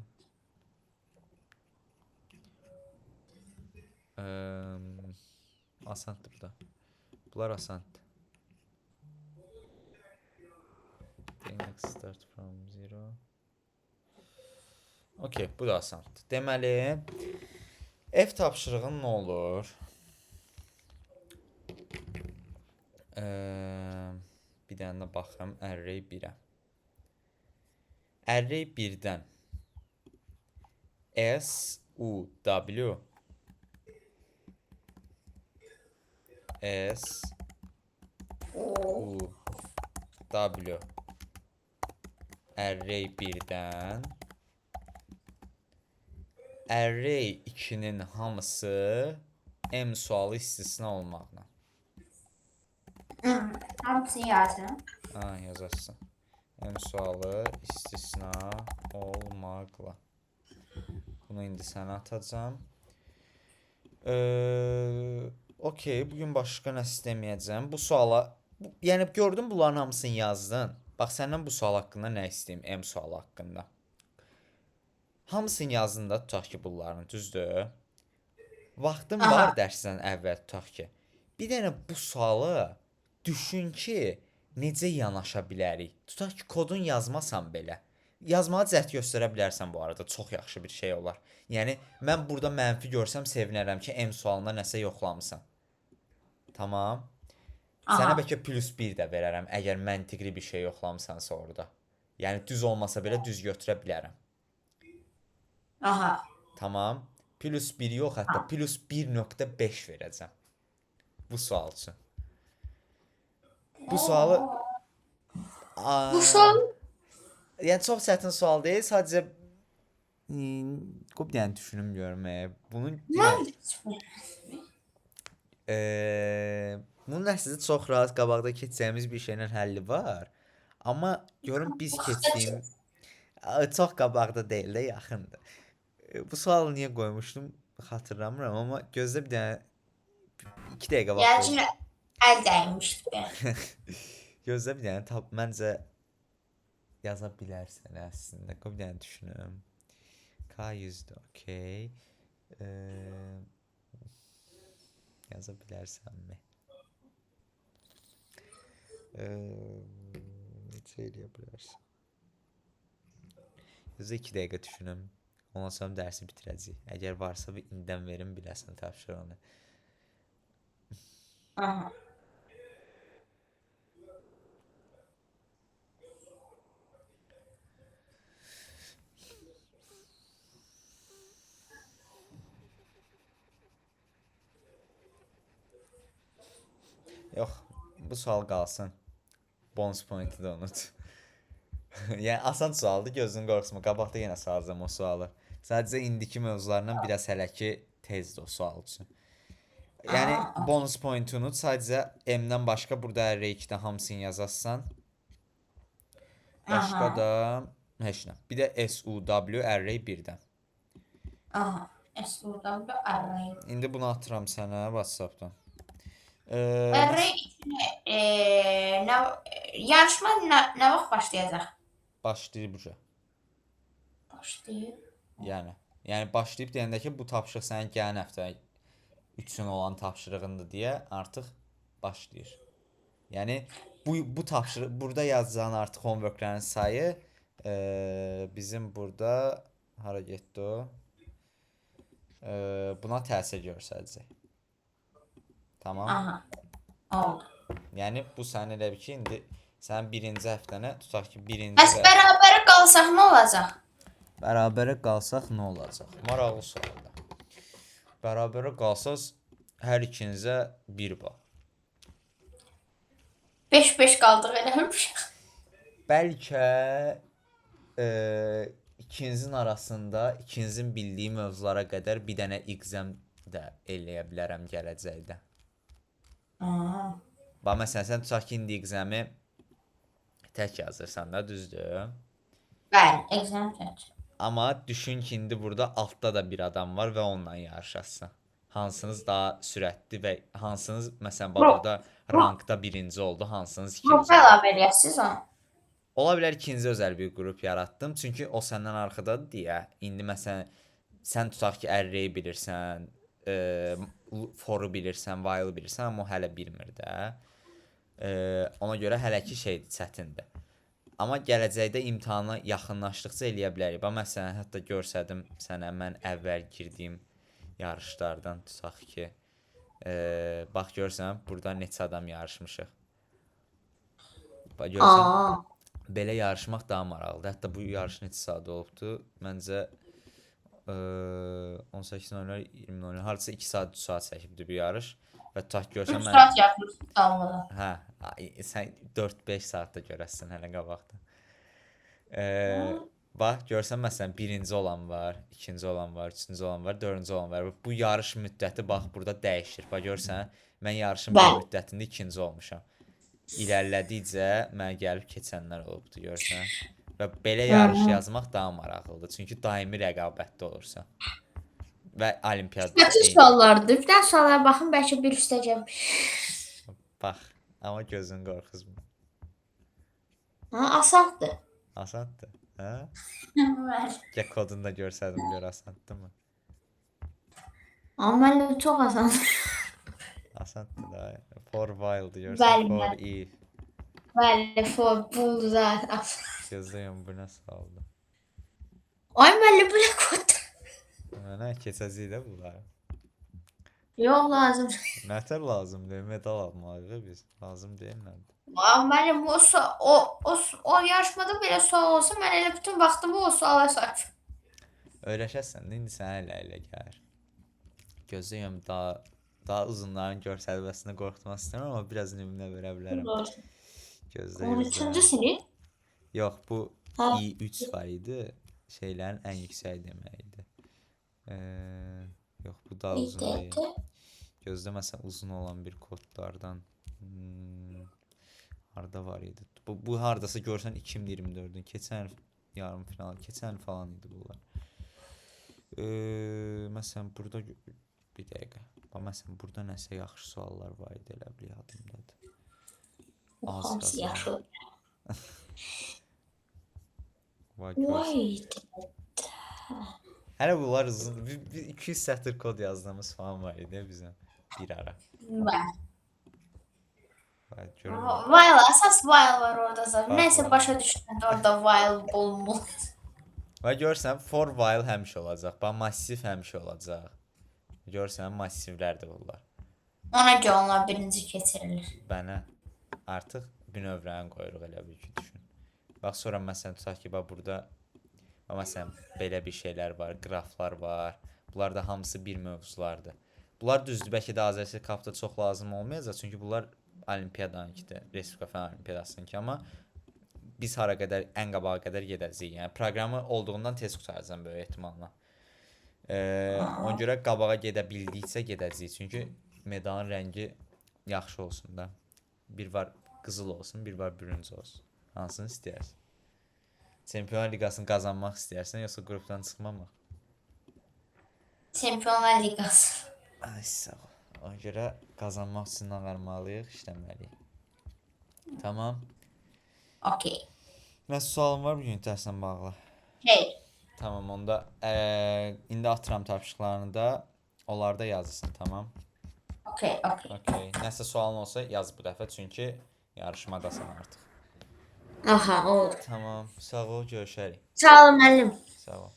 Asandır bu da. Bunlar asandır. Phoenix start from zero. Okey, bu da asandır. Deməli, F tapşırığın nə olur? Bir dənə də baxıram array 1-ə. Array 1-dən S, U, W S, U, W array 1-dən array 2-nin hamısı M sualı istisna olmaqla. Hamısını yazın. Yazarsın. M sualı istisna olmaqla. Bunu indi sənə atacağım. Okey, bugün başqa nə istəməyəcəm. Bu suala, yəni gördün bunların hamısını yazdın. Bax səndən bu sual haqqında nə istəyim? M sualı haqqında. Hamısını yazdın da tutaq ki bunların, düzdür? Vaxtın var dərsdən əvvəl tutaq ki. Bir dənə bu sualı düşün ki, necə yanaşa bilərik. Tutaq ki, kodun yazmasan belə. Yazmağa cəhd göstərə bilərsən bu arada. Çox yaxşı bir şey olar. Yəni, mən burada mənfi görsəm sevinərəm ki, M sualına nəsə yoxlamısan. Tamam. Sənə bəlkə +1 də verərəm, əgər məntiqli bir şey yoxlamısansa orada. Yəni, düz olmasa belə düz götürə bilərəm. Tamam. +1 yox, hətta +1.5 verəcəm. Bu sual üçün. Bu sualı... Bu sual... Yəni, çox çətin sual deyil, sadəcə... Bir dənə düşünüm görməyə. Bunun... Bunun əslində çox rahat qabaqda keçəcəyimiz bir şeylə həlli var. Amma görün biz keçdiyim... Çox qabaqda deyil də, yaxındır. Bu sualı niyə qoymuşdum xatırlamıram, amma gözlə bir dənə 2 dəqiqə vaxt Yəqin əl dəymişdi. Gözlə bir dənə məncə yaza bilərsən əslində. Bir dənə düşünüm. K100-dür, okey. Yaza bilərsənmi? Necə eləyə bilərsən? Gözlə 2 dəqiqə düşünüm. Ondan sonra dərsi bitirəcəyik. Əgər varsa bir indidən verim, biləsən tapşırığını. Yox, bu sual qalsın. Bonus pointi də unut. Yəni, asan sualdır, gözün qorxusma. Qabaqda yenə salacağım o sualı. Sadəcə indiki mövzularından biraz hələ ki tezdir o sual üçün. Yəni, bonus pointi unut. Sadəcə M-dən başqa burada array 2-dən hamısını yazarsan. Başqa da heç nə. Bir də SUW array 1-dən. SUW array. İndi bunu atıram sənə WhatsApp-dan. Array 2-ni yarışma nə vaxt başlayacaq? Başlayıb uca. Başlayıb. Yəni başlayıb deyəndə ki, bu tapşırıq sənin gələn həftə üçün olan tapşırığındır deyə artıq başlayır. Yəni bu tapşırıq burada yazacağın artıq homeworklərin sayı bizim burada hara getdi o? Buna təsir göstərəcək. Tamam. Oldu. Yəni bu sənin elə bir ki, indi sənin birinci həftənə tutaq ki, Bəs bərabərə qalsaq nə olacaq? Bərabərə qalsaq nə olacaq? Maraqlı sualdır. Bərabərə qalsaq hər ikinizə 1 bal. 5-5 qaldıq eləmiş. Bəlkə ikinizin arasında, ikinizin bildiyi mövzulara qədər bir dənə exam də eləyə bilərəm gələcəkdə. Bax, məsələn, sən tutaq ki, indi examı tək yazırsan da, düzdür? Bəli, exam tək. Amma düşün ki, indi burada altda da bir adam var və onunla yarışasın. Hansınız daha sürətli və hansınız, məsələn, burada rankda birinci oldu, hansınız ikinci oldu. Qrup əlavə eləyəsiniz onu. Ola bilər ikinci özəl bir qrup yaratdım. Çünki o səndən arxadadır deyə. İndi məsələn, sən tutaq ki, array bilirsən, for-u bilirsən, while bilirsən, amma o hələ bilmir də. Ona görə hələ ki şeydir, çətindir. Amma gələcəkdə imtahana yaxınlaşdıqca eləyə bilərik. Bax məsələn, hətta görsədim sənə mən əvvəl girdiyim yarışlardan tutaq ki, bax görsən, burada neçə adam yarışmışıq. Bax görsən, belə yarışmaq daha maraqlıdır. Hətta bu yarış neçə saat olubdu? Məncə 18:00 20:00 hardasa 2 saat 3 saat çəkibdi bu yarış. Və tutaq görsən 3 mən saat yapıyorsun dalmadan. hə, sən 4-5 saatda görəsən hələ qabaqda. Bax görsən məsələn birinci olan var, ikinci olan var, üçüncü olan var, dördüncü olan var. Bu yarış müddəti bax burada dəyişir. Bax görsən, mən yarışın bir müddətində ikinci olmuşam. İlərlədikcə mənə gəlib keçənlər olubdu görsən. Və belə yarış yazmaq daha maraqlıdır. Çünki daimi rəqabətdə olursan. Və olimpiyada Kaçı suallardı? Bir dənə suallara baxın, bəlkə bir üstə gəlmiş. bax, amma gözün qorxuzmur. Asandır. Asandır. Hə? Bəli. Gəl kodunu da görsədim, gör asandıırmı? Amma mənim çox asandır. Asandır da. For wild Bəli, görsən, for bəli. if. Bəli, bu zaten. Gözləyəm bu nə saldı. Ay müəllim, bu nə kod? Mənə keçəcək də bunlar. Yox, lazım. Nətər lazımdır? Medal almalıyıq biz. Lazım deyillərdi. Müəllim, o yarışmada belə sual olsa, mən elə bütün vaxtımı o suala sərf. Öyrəşəsən, indi sənə elə gəlir. Gözləyəm daha uzunların görsədilməsini qorxutmaq istəmirəm, amma biraz nümunə verə bilərəm. Gözlə, 13-cü gözlə. sinif. Yox, bu Ha. i3 var idi. Şeylərin ən yüksəyi demək idi. Yox, bu daha uzun deyil. Gözlə məsələn uzun olan bir kodlardan harda var idi. Bu hardasa görsən 2024-ün keçən yarım final, keçən falan idi bunlar. Məsələn burada bir dəqiqə. Bax məsələn burada nəsə yaxşı suallar var idi, elə bil yadımdadır. Hamısı yaxşı. Vay. Vay. Hələ bunlar uzun. Bir 200 sətr kod yazdığımız falan var idi bizə bir ara. Bəli. Vay, görün. While, əsas while var orada zaten. Var, Nəysə var. başa düşmədi orada while bulunmuş. Və görsən for while həmişə olacaq. Bax massiv həmişə olacaq. Görsən massivlərdir bunlar. Ona görə onlar birinci keçirilir. Bənə artıq bir növrəni qoyuruq elə bir ki düşün. Bax sonra məsələn tutaq ki bax burada məsələn belə bir şeylər var, qraflar var. Bunlar da hamısı bir mövzulardır. Bunlar düzdür, bəlkə də Azərbaycan kapda çox lazım olmayacaq, çünki bunlar olimpiyadanınkidir, Respublika Fen Olimpiyadasınınki, amma biz hara qədər, ən qabağa qədər gedəcəyik. Yəni proqramı olduğundan tez qurtaracağam böyük ehtimalla. Ona görə qabağa gedə bildikcə gedəcəyik. Çünki medalın rəngi yaxşı olsun da. Bir var qızıl olsun, bir var bürünc olsun. Hansını istəyirsən? Çempionlar Liqasını qazanmaq istəyirsən, yoxsa qrupdan çıxmamaq? Çempionlar Liqası. Ay sağ ol. Ona görə qazanmaq üçün ağarmalıyıq, işləməliyik. Tamam. Okey. Nə sualın var bu gün dərslə bağlı? Hey. Tamam, onda indi atıram tapşırıqlarını da onlarda yazırsın, tamam? Okey. Okey. Nəsə sualın olsa yaz bu dəfə, çünki yarışmadasan artıq. Aha, oldu. Tamam, sağ ol, görüşərik. Sağ olun müəllim. Sağ ol.